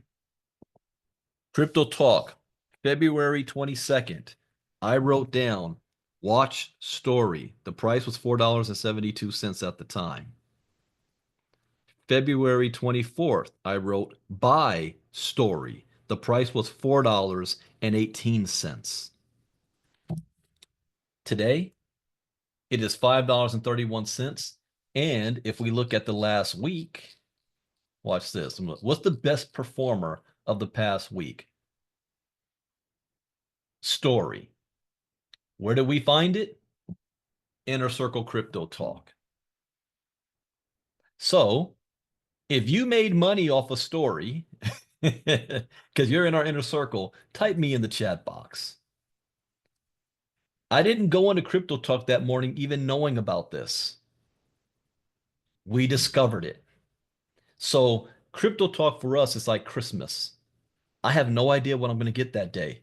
Crypto Talk, February 22nd. I wrote down watch Story. The price was $4.72 at the time. February 24th, I wrote buy Story. The price was $4.18. Today, it is $5.31. And if we look at the last week, watch this. What's the best performer of the past week? Story. Where did we find it? Inner Circle Crypto Talk. So if you made money off a story, because you're in our inner circle, type me in the chat box. I didn't go into Crypto Talk that morning even knowing about this. We discovered it. So Crypto Talk for us is like Christmas. I have no idea what I'm going to get that day.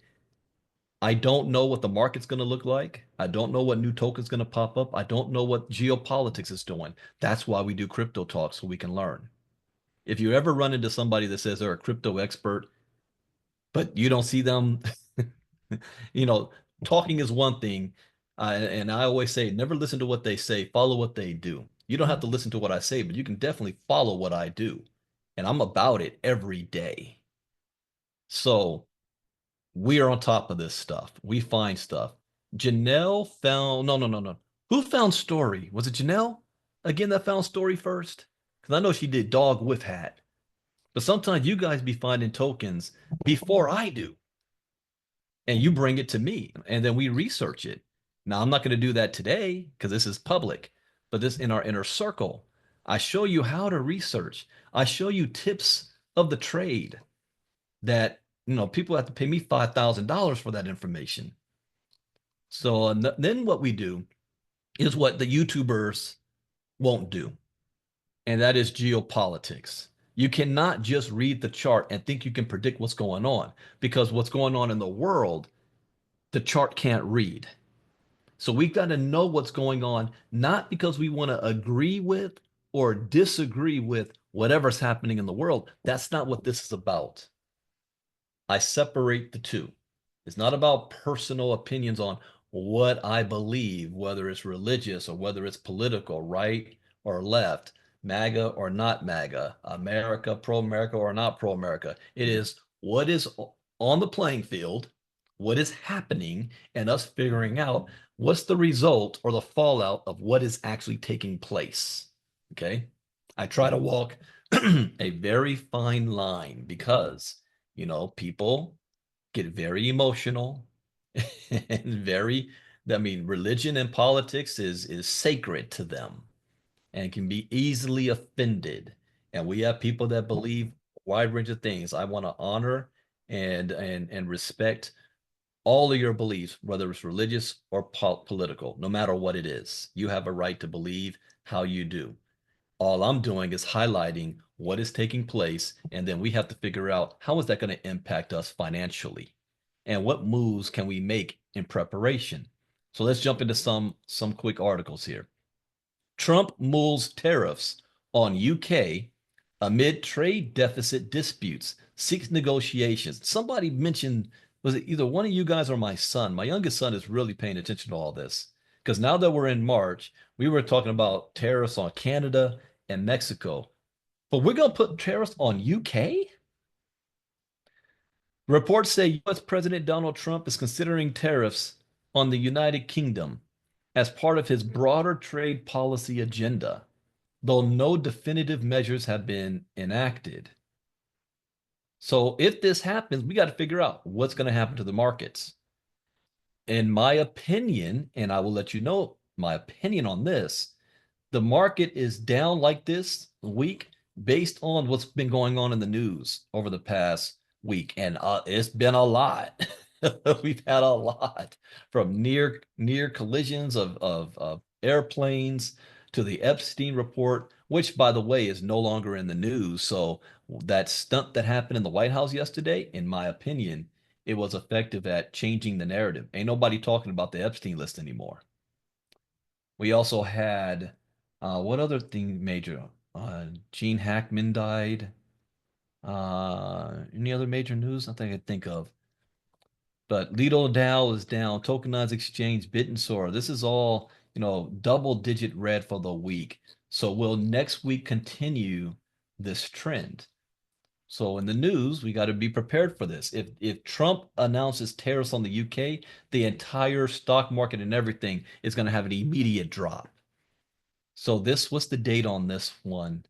I don't know what the market's going to look like. I don't know what new token's going to pop up. I don't know what geopolitics is doing. That's why we do Crypto Talk, so we can learn. If you ever run into somebody that says they're a crypto expert, but you don't see them, you know, talking is one thing. And I always say, never listen to what they say, follow what they do. You don't have to listen to what I say, but you can definitely follow what I do. And I'm about it every day. So we are on top of this stuff. We find stuff. Janelle found, no. Who found Story? Was it Janelle again that found Story first? Because I know she did Dog with Hat. But sometimes you guys be finding tokens before I do. And you bring it to me and then we research it. Now, I'm not going to do that today because this is public, but this in our inner circle, I show you how to research. I show you tips of the trade that, people have to pay me $5,000 for that information. So then what we do is what the YouTubers won't do, and that is geopolitics. You cannot just read the chart and think you can predict what's going on, because what's going on in the world, the chart can't read. So we've got to know what's going on, not because we want to agree with or disagree with whatever's happening in the world. That's not what this is about. I separate the two. It's not about personal opinions on what I believe, whether it's religious or whether it's political, right or left, MAGA or not MAGA, America, pro-America or not pro-America. It is what is on the playing field, what is happening, and us figuring out what's the result or the fallout of what is actually taking place. Okay. I try to walk a very fine line because, people get very emotional and religion and politics is sacred to them and can be easily offended. And we have people that believe a wide range of things. I want to honor and respect all of your beliefs, whether it's religious or political, no matter what it is. You have a right to believe how you do. All I'm doing is highlighting what is taking place, and then we have to figure out how is that going to impact us financially, and what moves can we make in preparation. So let's jump into some quick articles here. Trump mulls tariffs on UK amid trade deficit disputes, seeks negotiations. Somebody mentioned, was it either one of you guys or my son? My youngest son is really paying attention to all this because now that we're in March, we were talking about tariffs on Canada and Mexico, but we're going to put tariffs on UK? Reports say US President Donald Trump is considering tariffs on the United Kingdom as part of his broader trade policy agenda, though no definitive measures have been enacted. So if this happens, we got to figure out what's going to happen to the markets. in my opinion, and I will let you know my opinion on this, the market is down like this week based on what's been going on in the news over the past week, and it's been a lot. We've had a lot from near collisions of airplanes to the Epstein report, which by the way is no longer in the news. So that stunt that happened in the White House yesterday, in my opinion, it was effective at changing the narrative. Ain't nobody talking about the Epstein list anymore. We also had what other thing major? Gene Hackman died. Any other major news? Nothing I can think of. But Lido Dow is down. Tokenized exchange, bit and soar. This is all, double digit red for the week. So will next week continue this trend? So in the news, we got to be prepared for this. If Trump announces tariffs on the UK, the entire stock market and everything is going to have an immediate drop. So what's the date on this one?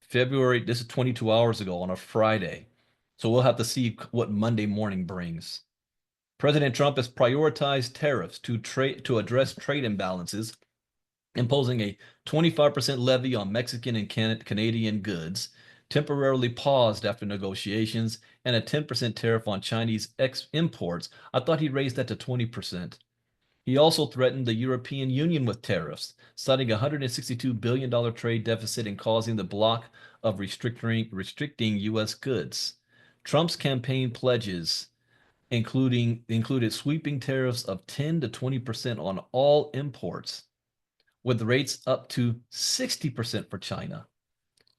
February, this is 22 hours ago on a Friday. So we'll have to see what Monday morning brings. President Trump has prioritized tariffs to address trade imbalances, imposing a 25% levy on Mexican and Canadian goods, temporarily paused after negotiations, and a 10% tariff on Chinese imports. I thought he raised that to 20%. He also threatened the European Union with tariffs, citing a $162 billion trade deficit and causing the bloc of restricting U.S. goods. Trump's campaign pledges included sweeping tariffs of 10 to 20% on all imports, with rates up to 60% for China.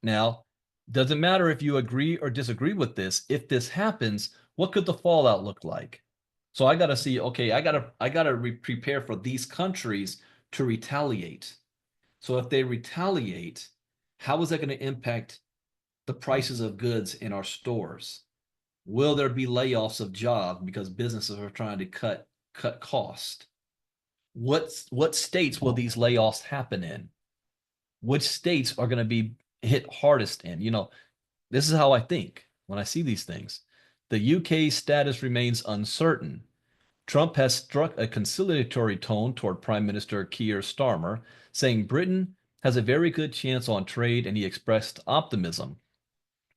Now, doesn't matter if you agree or disagree with this. If this happens, what could the fallout look like? So I got to see, okay, I got to prepare for these countries to retaliate. So if they retaliate, how is that going to impact the prices of goods in our stores? Will there be layoffs of jobs because businesses are trying to cut cost? What states will these layoffs happen in? Which states are going to be hit hardest in? This is how I think when I see these things. The UK's status remains uncertain. Trump has struck a conciliatory tone toward Prime Minister Keir Starmer, saying Britain has a very good chance on trade, and he expressed optimism.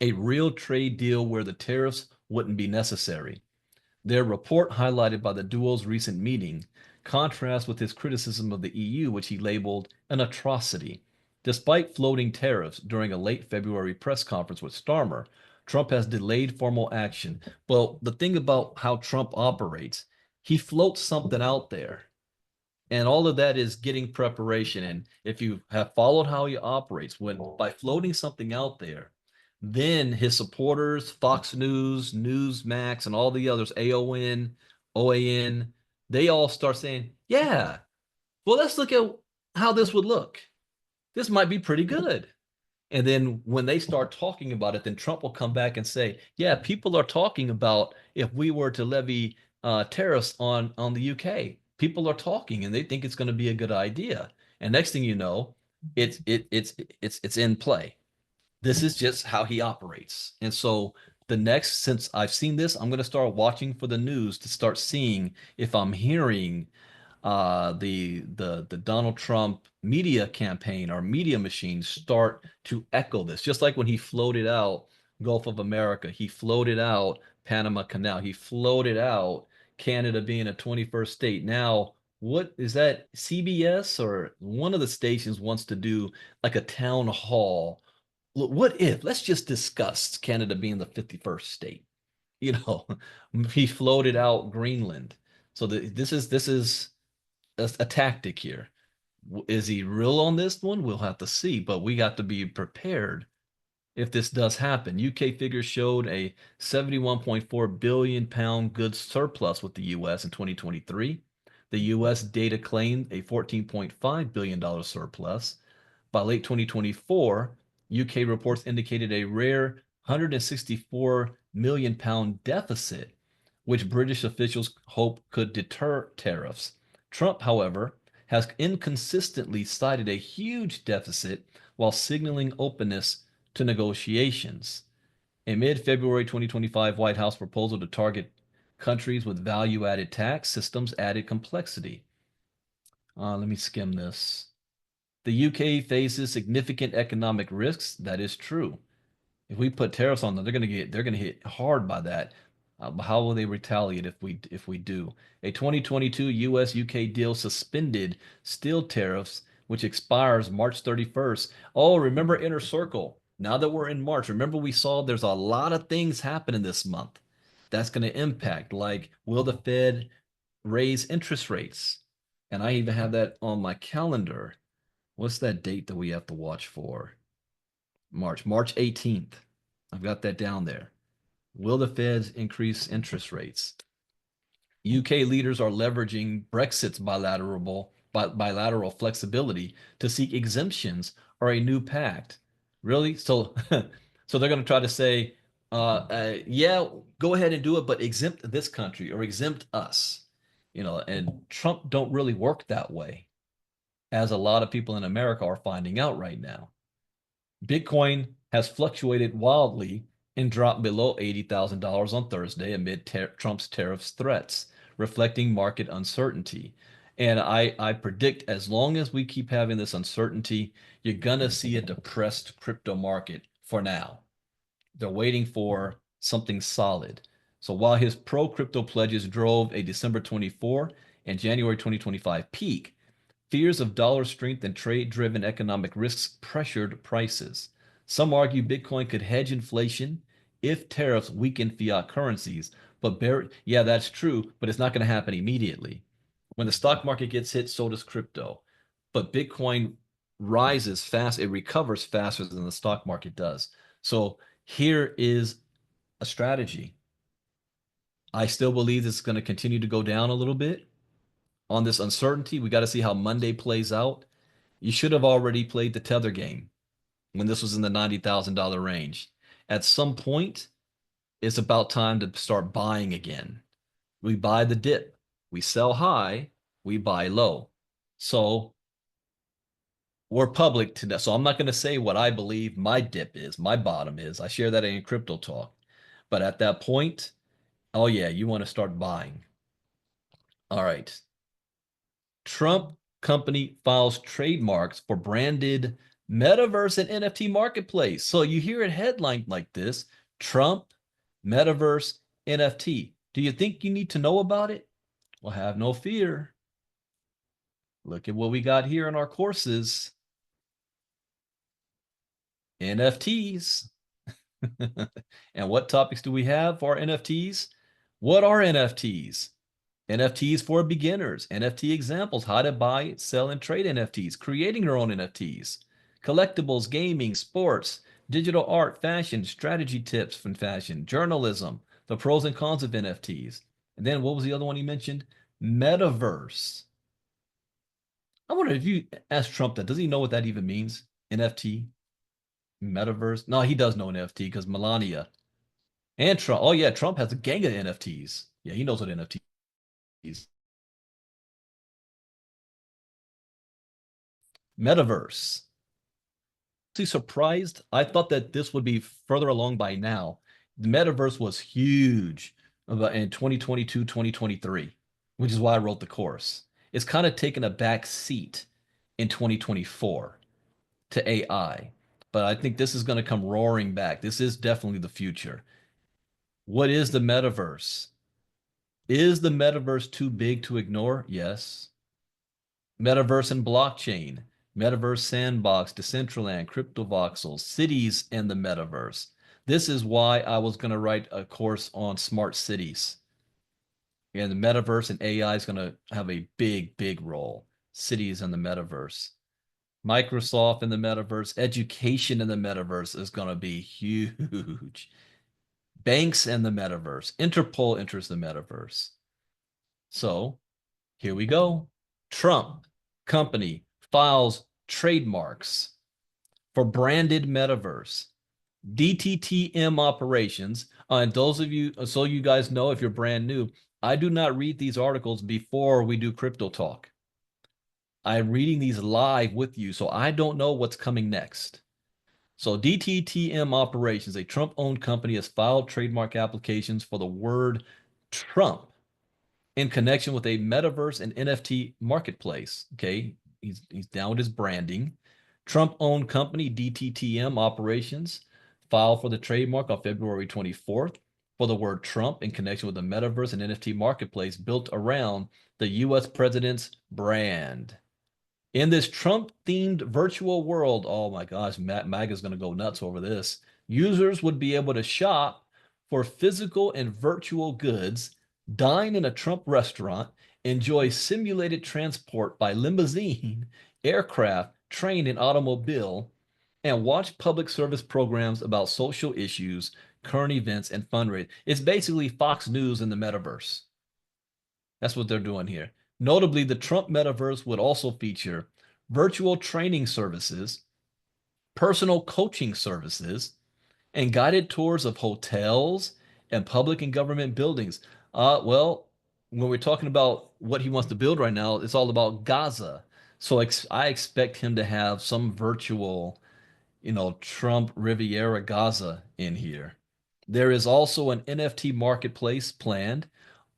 A real trade deal where the tariffs wouldn't be necessary. Their report, highlighted by the duo's recent meeting, contrasts with his criticism of the EU, which he labeled an atrocity. Despite floating tariffs during a late February press conference with Starmer, Trump has delayed formal action. Well, the thing about how Trump operates, he floats something out there. And all of that is getting preparation. And if you have followed how he operates, when by floating something out there, then his supporters, Fox News, Newsmax, and all the others, AON, OAN, they all start saying, yeah, well, let's look at how this would look. This might be pretty good. And then when they start talking about it, then Trump will come back and say, yeah, people are talking about if we were to levy tariffs on the UK. People are talking and they think it's going to be a good idea. And next thing you know, it's in play. This is just how he operates. And so since I've seen this, I'm going to start watching for the news to start seeing if I'm hearing the Donald Trump media campaign or media machines start to echo this. Just like when he floated out Gulf of America, he floated out Panama Canal, he floated out Canada being a 21st state. Now, what is that? CBS or one of the stations wants to do like a town hall. Look, what if? Let's just discuss Canada being the 51st state. You know, he floated out Greenland. So this is a tactic here. Is he real on this one? We'll have to see, but we got to be prepared if this does happen. UK figures showed a 71.4 billion pound goods surplus with the US in 2023. The US data claimed a $14.5 billion surplus. By late 2024, UK reports indicated a rare 164 million pound deficit, which British officials hope could deter tariffs. Trump, however, has inconsistently cited a huge deficit while signaling openness to negotiations. A mid-February 2025 White House proposal to target Countries with value-added tax systems added complexity. Let me skim this. The UK faces significant economic risks. That is true. If we put tariffs on them, they're gonna hit hard by that. How will they retaliate if we do? A 2022 U.S. UK deal suspended steel tariffs, which expires March 31st. Oh, remember Inner Circle. Now that we're in March, remember we saw there's a lot of things happening this month that's going to impact, like will the Fed raise interest rates? And I even have that on my calendar. What's that date that we have to watch for? March 18th. I've got that down there. Will the Feds increase interest rates? UK leaders are leveraging Brexit's bilateral flexibility to seek exemptions or a new pact. Really? So, so they're going to try to say, yeah, go ahead and do it, but exempt this country or exempt us. And Trump don't really work that way, as a lot of people in America are finding out right now. Bitcoin has fluctuated wildly and dropped below $80,000 on Thursday amid Trump's tariffs threats, reflecting market uncertainty. And I predict as long as we keep having this uncertainty, you're going to see a depressed crypto market for now. They're waiting for something solid. So while his pro-crypto pledges drove a December 24 and January 2025 peak, fears of dollar strength and trade-driven economic risks pressured prices. Some argue Bitcoin could hedge inflation if tariffs weaken fiat currencies. But yeah, that's true, but it's not going to happen immediately. When the stock market gets hit, so does crypto. But Bitcoin rises fast, it recovers faster than the stock market does. So here is a strategy. I still believe this is going to continue to go down a little bit on this uncertainty. We got to see how Monday plays out. You should have already played the tether game when this was in the $90,000 range. At some point, it's about time to start buying again. We buy the dip, we sell high, we buy low. So we're public to that. So I'm not going to say what I believe my dip is, my bottom is. I share that in crypto talk. But at that point, oh yeah, you want to start buying. All right. Trump company files trademarks for branded metaverse and NFT marketplace. So you hear it headlined like this: Trump, metaverse, NFT. Do you think you need to know about it? Well, have no fear. Look at what we got here in our courses. NFTs. And what topics do we have for NFTs? What are NFTs? NFTs for beginners, NFT examples, how to buy, sell, and trade NFTs, creating your own NFTs, collectibles, gaming, sports, digital art, fashion, strategy tips from fashion, journalism, the pros and cons of NFTs. And then what was the other one he mentioned? Metaverse. I wonder if you ask Trump that, does he know what that even means? NFT, metaverse? No, he does know NFT because Melania and Trump. Oh, yeah, Trump has a gang of NFTs. Yeah, he knows what NFTs Metaverse. Actually surprised. I thought that this would be further along by now. The metaverse was huge in 2022, 2023, which is why I wrote the course. It's kind of taken a back seat in 2024 to AI, but I think this is going to come roaring back. This is definitely the future. What is the metaverse? Is the metaverse too big to ignore? Yes. Metaverse and blockchain, Metaverse Sandbox, Decentraland, CryptoVoxels, cities and the metaverse. This is why I was going to write a course on smart cities. And the metaverse and AI is going to have a big, big role. Cities and the metaverse. Microsoft in the metaverse, education in the metaverse is going to be huge. Banks and the metaverse, Interpol enters the metaverse. So here we go. Trump company files trademarks for branded metaverse. DTTM operations. And those of you, so you guys know, if you're brand new, I do not read these articles before we do crypto talk. I'm reading these live with you, so I don't know what's coming next. So DTTM Operations, a Trump-owned company, has filed trademark applications for the word Trump in connection with a metaverse and NFT marketplace. Okay, he's down with his branding. Trump-owned company DTTM Operations filed for the trademark on February 24th for the word Trump in connection with the metaverse and NFT marketplace built around the U.S. president's brand. In this Trump-themed virtual world, oh my gosh, MAGA's going to go nuts over this. Users would be able to shop for physical and virtual goods, dine in a Trump restaurant, enjoy simulated transport by limousine, aircraft, train, and automobile, and watch public service programs about social issues, current events, and fundraising. It's basically Fox News in the metaverse. That's what they're doing here. Notably, the Trump metaverse would also feature virtual training services, personal coaching services, and guided tours of hotels and public and government buildings. Well, when we're talking about what he wants to build right now, it's all about Gaza. So I expect him to have some virtual, Trump Riviera Gaza in here. There is also an NFT marketplace planned,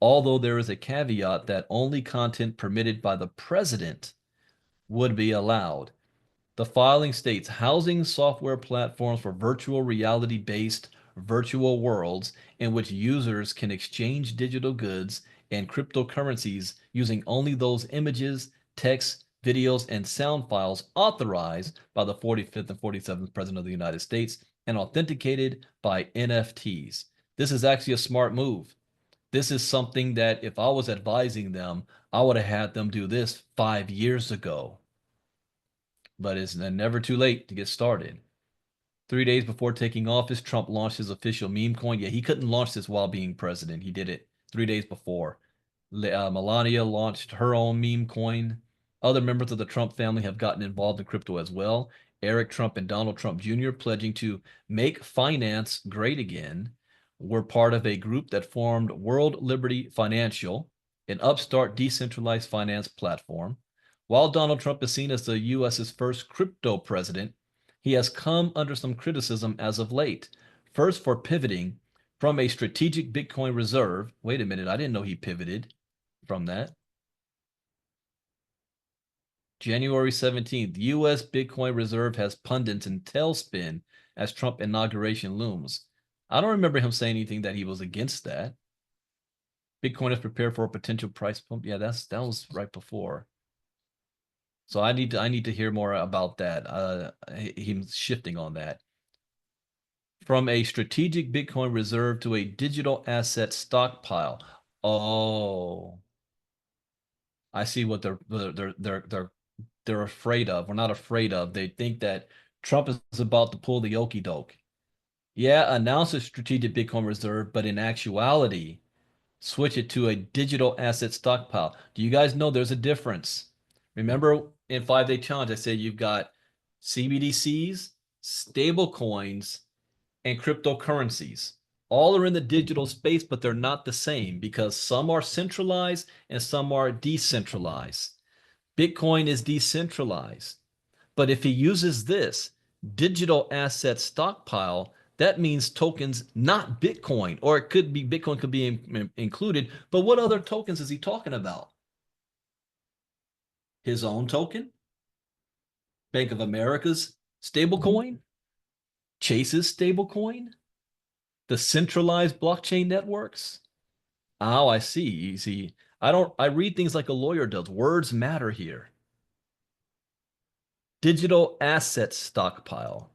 although there is a caveat that only content permitted by the president would be allowed. The filing states housing software platforms for virtual reality based virtual worlds in which users can exchange digital goods and cryptocurrencies using only those images, text, videos, and sound files authorized by the 45th and 47th President of the United States and authenticated by NFTs. This is actually a smart move. This is something that if I was advising them, I would have had them do this 5 years ago. But it's never too late to get started. 3 days before taking office, Trump launched his official meme coin. Yeah, he couldn't launch this while being president. He did it 3 days before. Melania launched her own meme coin. Other members of the Trump family have gotten involved in crypto as well. Eric Trump and Donald Trump Jr. pledging to make finance great again were part of a group that formed World Liberty Financial, an upstart decentralized finance platform. While Donald Trump is seen as the U.S.'s first crypto president, he has come under some criticism as of late. First, for pivoting from a strategic Bitcoin reserve. Wait a minute, I didn't know he pivoted from that. January 17th, U.S. Bitcoin reserve has pundits in tailspin as Trump inauguration looms. I don't remember him saying anything that he was against that. Bitcoin is prepared for a potential price pump. Yeah, that was right before. So I need to hear more about that. Him shifting on that. From a strategic Bitcoin reserve to a digital asset stockpile. Oh, I see what they're afraid of. We're not afraid of. They think that Trump is about to pull the okey doke. Yeah, announce a strategic Bitcoin reserve, but in actuality, switch it to a digital asset stockpile. Do you guys know there's a difference? Remember in 5-day challenge, I said you've got CBDCs, stable coins, and cryptocurrencies. All are in the digital space, but they're not the same because some are centralized and some are decentralized. Bitcoin is decentralized. But if he uses this digital asset stockpile, that means tokens not Bitcoin, or it could be Bitcoin could be included. But what other tokens is he talking about? His own token? Bank of America's stablecoin? Chase's stablecoin? The centralized blockchain networks? Oh, I see. You see, I read things like a lawyer does. Words matter here. Digital asset stockpile.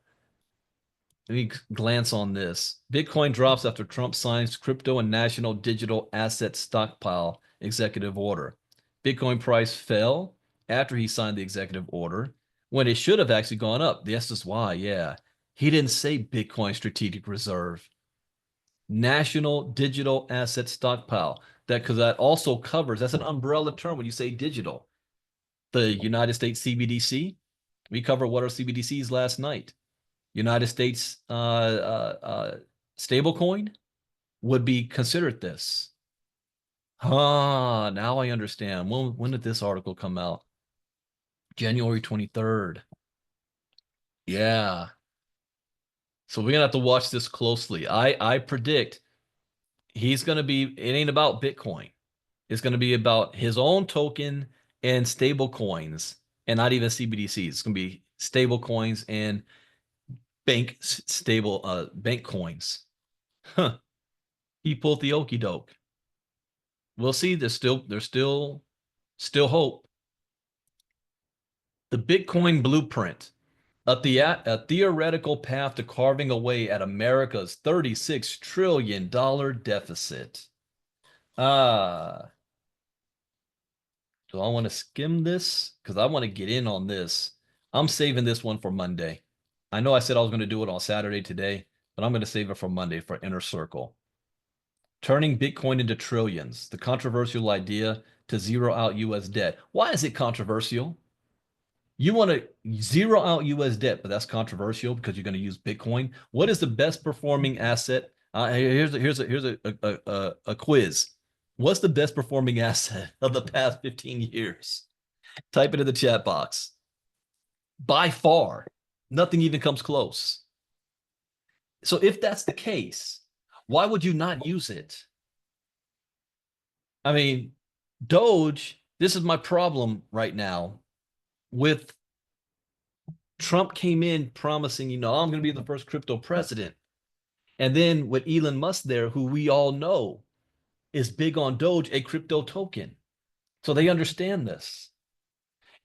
Let me glance on this. Bitcoin drops after Trump signs crypto and national digital asset stockpile executive order. Bitcoin price fell after he signed the executive order when it should have actually gone up. This is why, yeah. He didn't say Bitcoin strategic reserve. National digital asset stockpile. Because that also covers, that's an umbrella term when you say digital. The United States CBDC, we covered what are CBDCs last night. United States stablecoin would be considered this. Now I understand. When did this article come out? January 23rd. Yeah. So we're gonna have to watch this closely. I predict He's going to be, it ain't about Bitcoin. It's going to be about his own token and stable coins and not even CBDCs. It's going to be stable coins and bank coins. Huh. He pulled the okey doke. We'll see. There's still hope. The Bitcoin blueprint, a theoretical path to carving away at America's $36 trillion deficit. Ah, do I want to skim this? Because I want to get in on this. I'm saving this one for Monday. I know I said I was going to do it on Saturday today, but I'm going to save it for Monday for Inner Circle. Turning Bitcoin into trillions, the controversial idea to zero out US debt. Why is it controversial? You want to zero out US debt, but that's controversial because you're going to use Bitcoin. What is the best performing asset? Here's a quiz. What's the best performing asset of the past 15 years? Type it in the chat box. By far, nothing even comes close. So if that's the case, why would you not use it? I mean, Doge, this is my problem right now with Trump came in promising, I'm going to be the first crypto president. And then with Elon Musk there, who we all know is big on Doge, a crypto token. So they understand this.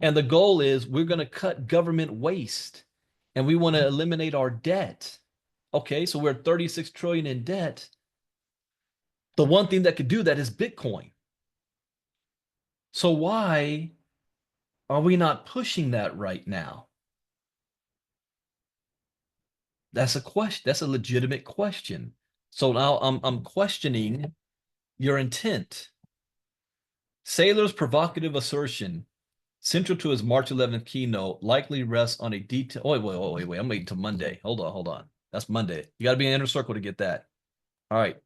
And the goal is we're going to cut government waste and we want to eliminate our debt. Okay, so we're 36 trillion in debt. The one thing that could do that is Bitcoin. So why are we not pushing that right now? That's a question. That's a legitimate question. So now I'm questioning your intent. Saylor's provocative assertion, central to his March 11th keynote, likely rests on a detail. Oh, wait. I'm waiting until Monday. Hold on. That's Monday. You got to be in Inner Circle to get that. All right.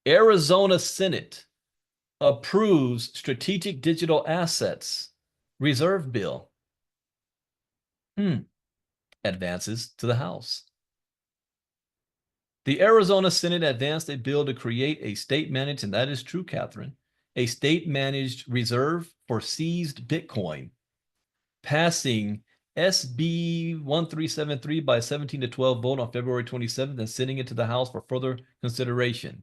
Arizona Senate approves strategic digital assets reserve bill. Advances to the House. The Arizona Senate advanced a bill to create a state-managed, and that is true, Catherine, a state-managed reserve for seized Bitcoin, passing SB 1373 by 17 to 12 vote on February 27th and sending it to the House for further consideration.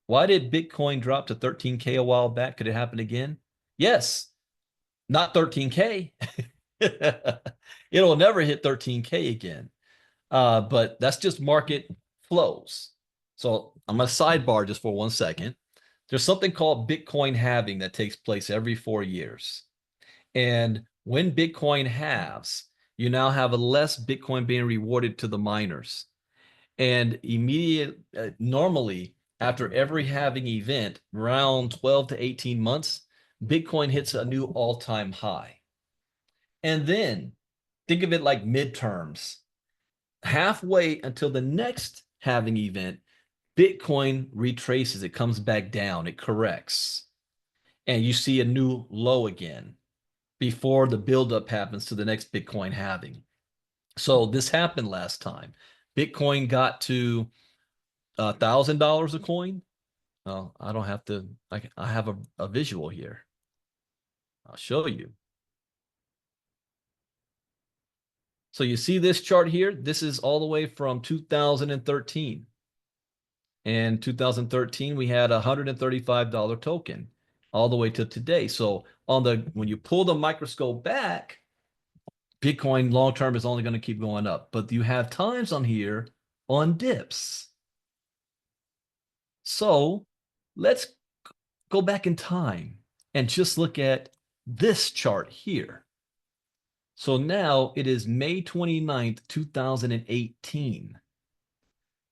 Why did Bitcoin drop to 13K a while back? Could it happen again? Yes, not 13K. It'll never hit 13K again. But that's just market flows. So I'm going to sidebar just for 1 second. There's something called Bitcoin halving that takes place every 4 years. And when Bitcoin halves, you now have a less Bitcoin being rewarded to the miners. And normally after every halving event, around 12 to 18 months, Bitcoin hits a new all-time high. And then think of it like midterms. Halfway until the next halving event, Bitcoin retraces, it comes back down, it corrects. And you see a new low again before the buildup happens to the next Bitcoin halving. So this happened last time. Bitcoin got to $1,000 a coin. Well, I don't have to, I have a visual here. I'll show you. So you see this chart here? This is all the way from 2013. In 2013, we had a $135 token all the way to today. So when you pull the microscope back, Bitcoin long term is only going to keep going up. But you have times on here on dips. So let's go back in time and just look at this chart here. So now it is May 29th, 2018.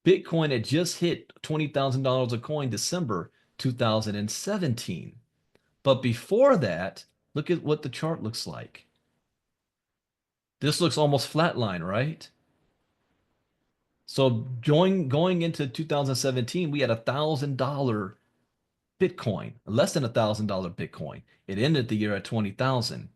Bitcoin had just hit $20,000 a coin December 2017. But before that, look at what the chart looks like. This looks almost flatline, right? So going into 2017, we had $1,000 Bitcoin, less than $1,000 Bitcoin. It ended the year at 20,000.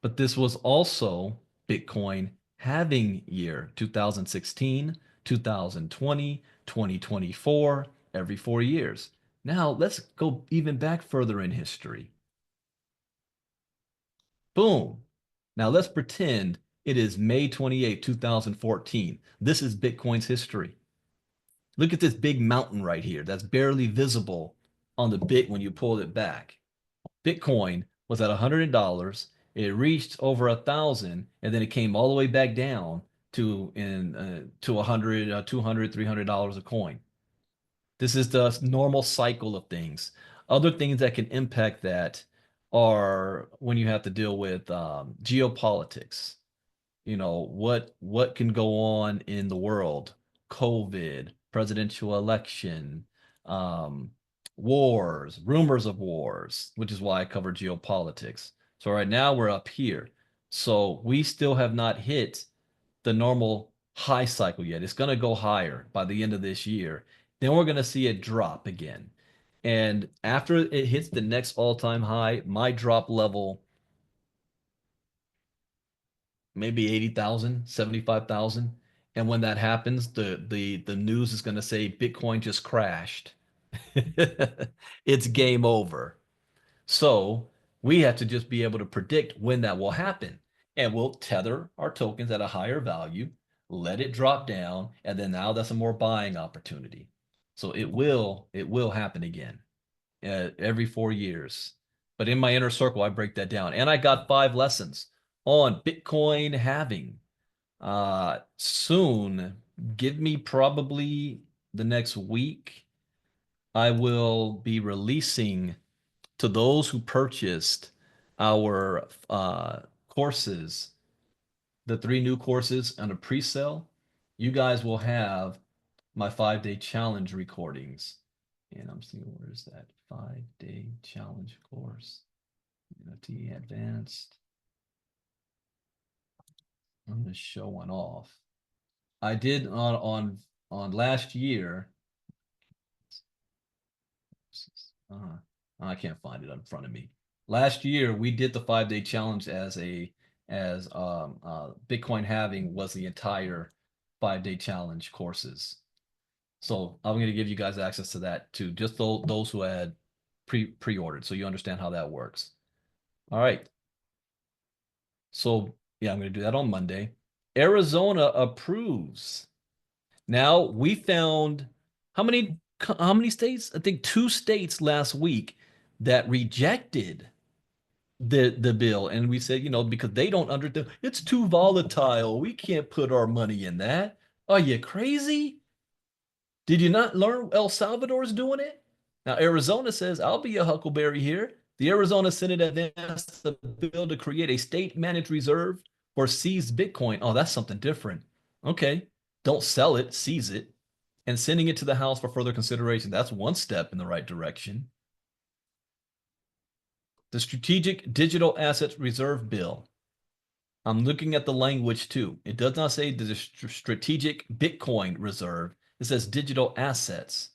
But this was also Bitcoin halving year, 2016, 2020, 2024, every 4 years. Now let's go even back further in history. Boom. Now let's pretend it is May 28, 2014. This is Bitcoin's history. Look at this big mountain right here that's barely visible on the bit when you pull it back. Bitcoin was at $100. It reached over 1,000, and then it came all the way back down to 100, 200, $300 a coin. This is the normal cycle of things. Other things that can impact that are when you have to deal with geopolitics. You know, what can go on in the world? COVID, presidential election, um, wars, rumors of wars, which is why I cover geopolitics. So right now we're up here. So we still have not hit the normal high cycle yet. It's going to go higher by the end of this year. Then we're going to see it drop again. And after it hits the next all-time high, my drop level maybe 80,000, 75,000. And when that happens, the news is going to say Bitcoin just crashed. It's game over. So we have to just be able to predict when that will happen. And we'll tether our tokens at a higher value, let it drop down, and then now that's a more buying opportunity. So it will happen again every 4 years. But in my inner circle, I break that down. And I got 5 lessons on Bitcoin halving. Soon, give me probably the next week, I will be releasing to those who purchased our courses, the 3 new courses on a pre-sale. You guys will have my 5-day challenge recordings. And I'm seeing, where is that 5-day challenge course? NFT advanced. I'm going to show one off. I did on last year. I can't find it in front of me. Last year we did the 5-day challenge as Bitcoin halving was the entire 5-day challenge courses. So I'm going to give you guys access to that too, just those who had pre-ordered, so you understand how that works. All right. So yeah, I'm going to do that on Monday. Arizona approves. Now we found how many states? I think 2 states last week that rejected the bill, and we said, because they don't understand, it's too volatile. We can't put our money in that. Are you crazy? Did you not learn El Salvador's doing it? Now Arizona says, I'll be a huckleberry here. The Arizona Senate advanced the bill to create a state-managed reserve for seized Bitcoin. Oh, that's something different. Okay, don't sell it, seize it, and sending it to the House for further consideration. That's one step in the right direction. The Strategic Digital Assets Reserve Bill. I'm looking at the language too. It does not say the Strategic Bitcoin Reserve. It says digital assets.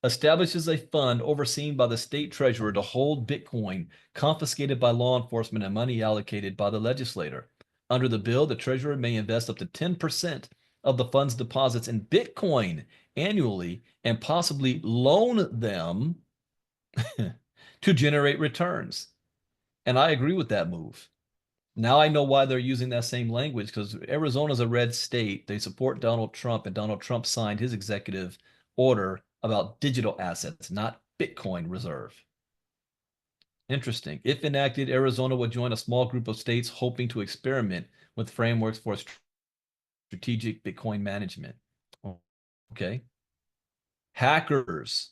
Establishes a fund overseen by the state treasurer to hold Bitcoin confiscated by law enforcement and money allocated by the legislator. Under the bill, the treasurer may invest up to 10% of the fund's deposits in Bitcoin annually and possibly loan them to generate returns. And I agree with that move. Now I know why they're using that same language, because Arizona's a red state. They support Donald Trump, and Donald Trump signed his executive order about digital assets, not Bitcoin reserve. Interesting. If enacted, Arizona would join a small group of states hoping to experiment with frameworks for strategic Bitcoin management. Okay. Hackers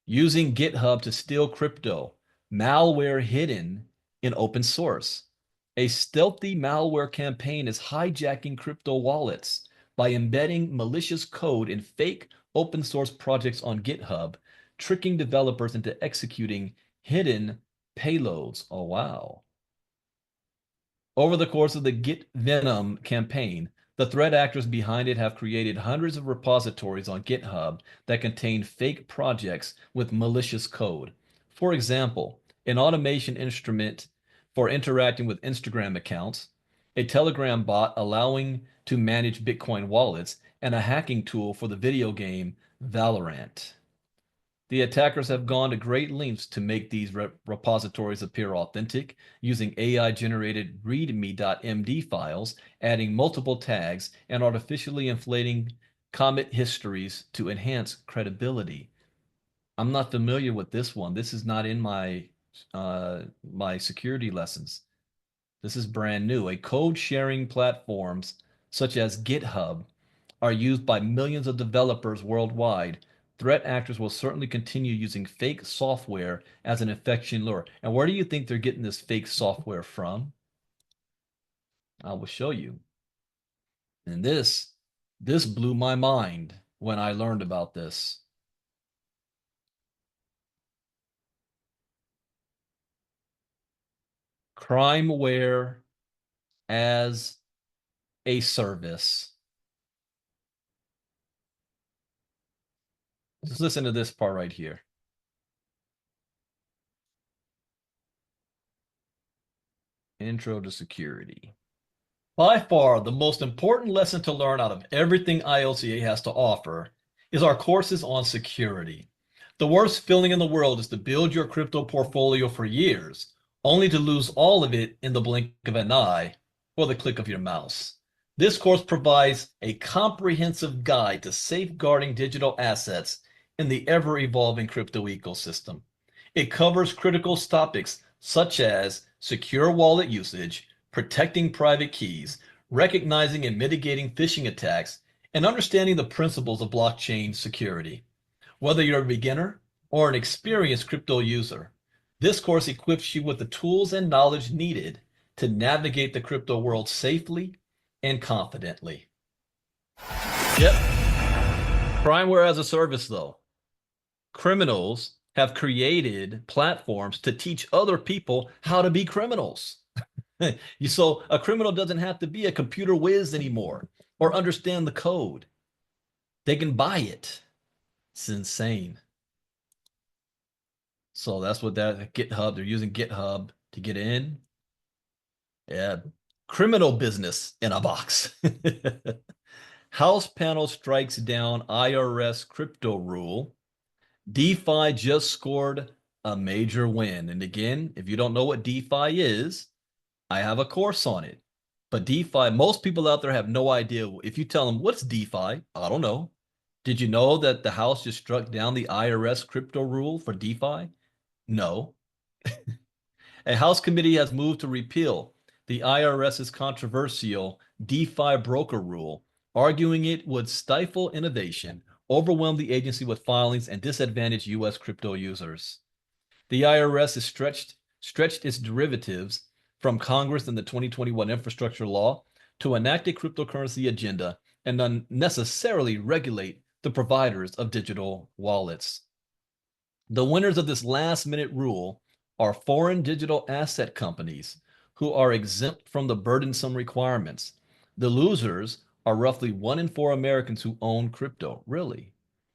using GitHub to steal crypto, malware hidden in open source. A stealthy malware campaign is hijacking crypto wallets by embedding malicious code in fake open source projects on GitHub, tricking developers into executing hidden payloads. Oh, wow. Over the course of the Git Venom campaign, the threat actors behind it have created hundreds of repositories on GitHub that contain fake projects with malicious code. For example, an automation instrument for interacting with Instagram accounts, a Telegram bot allowing to manage Bitcoin wallets, and a hacking tool for the video game Valorant. The attackers have gone to great lengths to make these repositories appear authentic, using AI-generated readme.md files, adding multiple tags, and artificially inflating commit histories to enhance credibility. I'm not familiar with this one. This is not in my security lessons. This is brand new. A code sharing platforms such as GitHub are used by millions of developers worldwide. Threat actors will certainly continue using fake software as an infection lure. And where do you think they're getting this fake software from? I will show you. And this blew my mind when I learned about this. Crimeware as a service. Just listen to this part right here. Intro to security. By far, the most important lesson to learn out of everything ILCA has to offer is our courses on security. The worst feeling in the world is to build your crypto portfolio for years, only to lose all of it in the blink of an eye or the click of your mouse. This course provides a comprehensive guide to safeguarding digital assets in the ever-evolving crypto ecosystem. It covers critical topics such as secure wallet usage, protecting private keys, recognizing and mitigating phishing attacks, and understanding the principles of blockchain security. Whether you're a beginner or an experienced crypto user, this course equips you with the tools and knowledge needed to navigate the crypto world safely and confidently. Yep. Crimeware as a service, though. Criminals have created platforms to teach other people how to be criminals. So a criminal doesn't have to be a computer whiz anymore or understand the code. They can buy it. It's insane. So that's what that GitHub, they're using GitHub to get in. Yeah, criminal business in a box. House panel strikes down IRS crypto rule. DeFi just scored a major win. And again, if you don't know what DeFi is, I have a course on it. But DeFi, most people out there have no idea. If you tell them, what's DeFi? I don't know. Did you know that the House just struck down the IRS crypto rule for DeFi? No. A House committee has moved to repeal the IRS's controversial DeFi broker rule, arguing it would stifle innovation, overwhelm the agency with filings, and disadvantage U.S. crypto users. The IRS has stretched its derivatives from Congress in the 2021 infrastructure law to enact a cryptocurrency agenda and unnecessarily regulate the providers of digital wallets. The winners of this last-minute rule are foreign digital asset companies who are exempt from the burdensome requirements. The losers are roughly 1 in 4 Americans who own crypto. Really?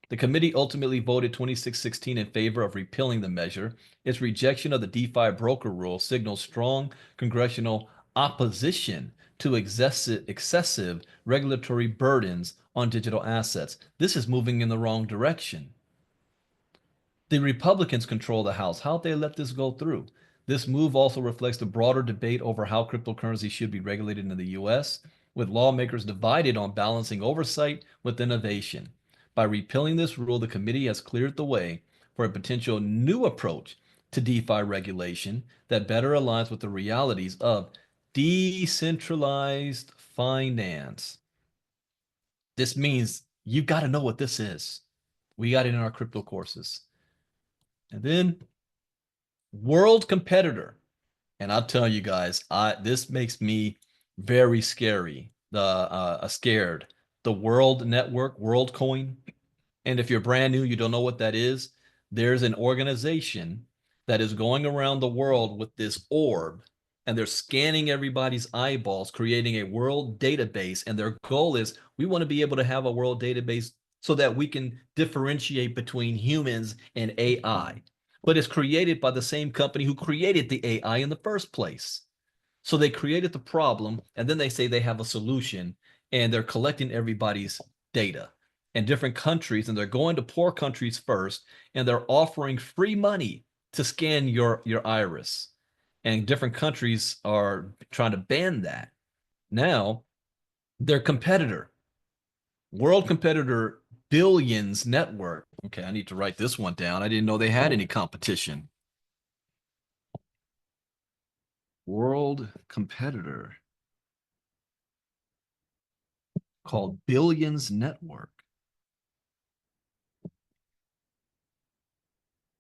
The committee ultimately voted 26-16 in favor of repealing the measure. Its rejection of the DeFi broker rule signals strong congressional opposition to excessive regulatory burdens on digital assets. This is moving in the wrong direction. The Republicans control the House. How'd they let this go through? This move also reflects the broader debate over how cryptocurrency should be regulated in the U.S., with lawmakers divided on balancing oversight with innovation. By repealing this rule, the committee has cleared the way for a potential new approach to DeFi regulation that better aligns with the realities of decentralized finance. This means you've got to know what this is. We got it in our crypto courses. And then world competitor. And I'll tell you guys, this makes me very scary. Scared. The World Network, WorldCoin. And if you're brand new, you don't know what that is. There's an organization that is going around the world with this orb, and they're scanning everybody's eyeballs, creating a world database. And their goal is we want to be able to have a world database so that we can differentiate between humans and AI. But it's created by the same company who created the AI in the first place. So they created the problem, and then they say they have a solution, and they're collecting everybody's data. and different countries, and they're going to poor countries first, and they're offering free money to scan your iris. And different countries are trying to ban that. Now, their competitor, world competitor Billions Network. Okay, I need to write this one down. I didn't know they had any competition. World competitor called Billions Network.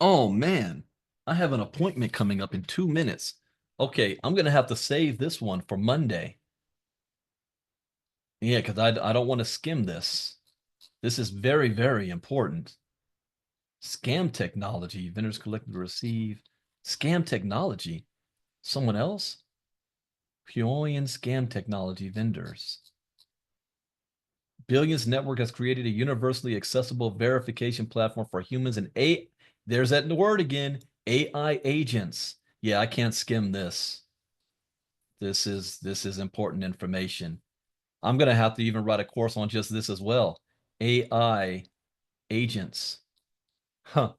Oh man, I have an appointment coming up in 2 minutes. Okay, I'm gonna have to save this one for Monday. Yeah, because I don't want to skim this. This is very, very important. Scam technology, vendors collect to receive. Scam technology. Someone else? Pioneering scam technology vendors. Billions Network has created a universally accessible verification platform for humans and there's that word again, AI agents. Yeah, I can't skim this. This is important information. I'm gonna have to even write a course on just this as well. AI agents. Huh.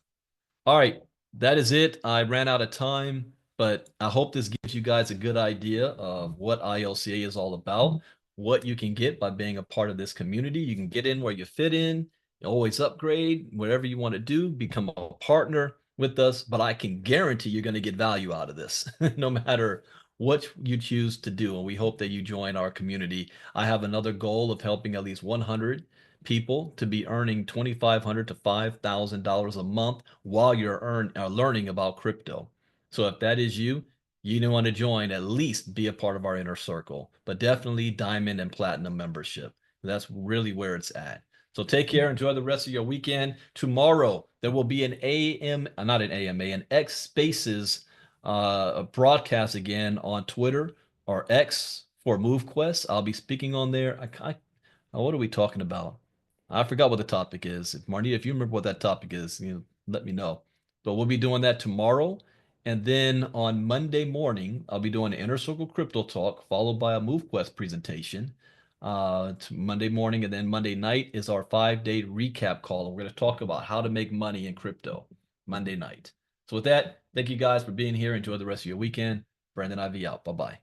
All right, that is it. I ran out of time, but I hope this gives you guys a good idea of what ILCA is all about, what you can get by being a part of this community. You can get in where you fit in, always upgrade, whatever you want to do, become a partner with us, but I can guarantee you're going to get value out of this, no matter what you choose to do. And we hope that you join our community. I have another goal of helping at least 100 people to be earning $2,500 to $5,000 a month while you're learning about crypto. So if that is you, you don't want to join, at least be a part of our inner circle, but definitely diamond and platinum membership. That's really where it's at. So take care. Enjoy the rest of your weekend. Tomorrow, there will be an not an AMA, an X Spaces broadcast again on Twitter or X for MoveQuest. I'll be speaking on there. What are we talking about? I forgot what the topic is. If Marnita, if you remember what that topic is, let me know. But we'll be doing that tomorrow. And then on Monday morning, I'll be doing an Inner Circle Crypto Talk, followed by a MoveQuest presentation. Monday morning, and then Monday night is our 5-day recap call. And we're going to talk about how to make money in crypto Monday night. So with that, thank you guys for being here. Enjoy the rest of your weekend. Brandon Ivey out. Bye-bye.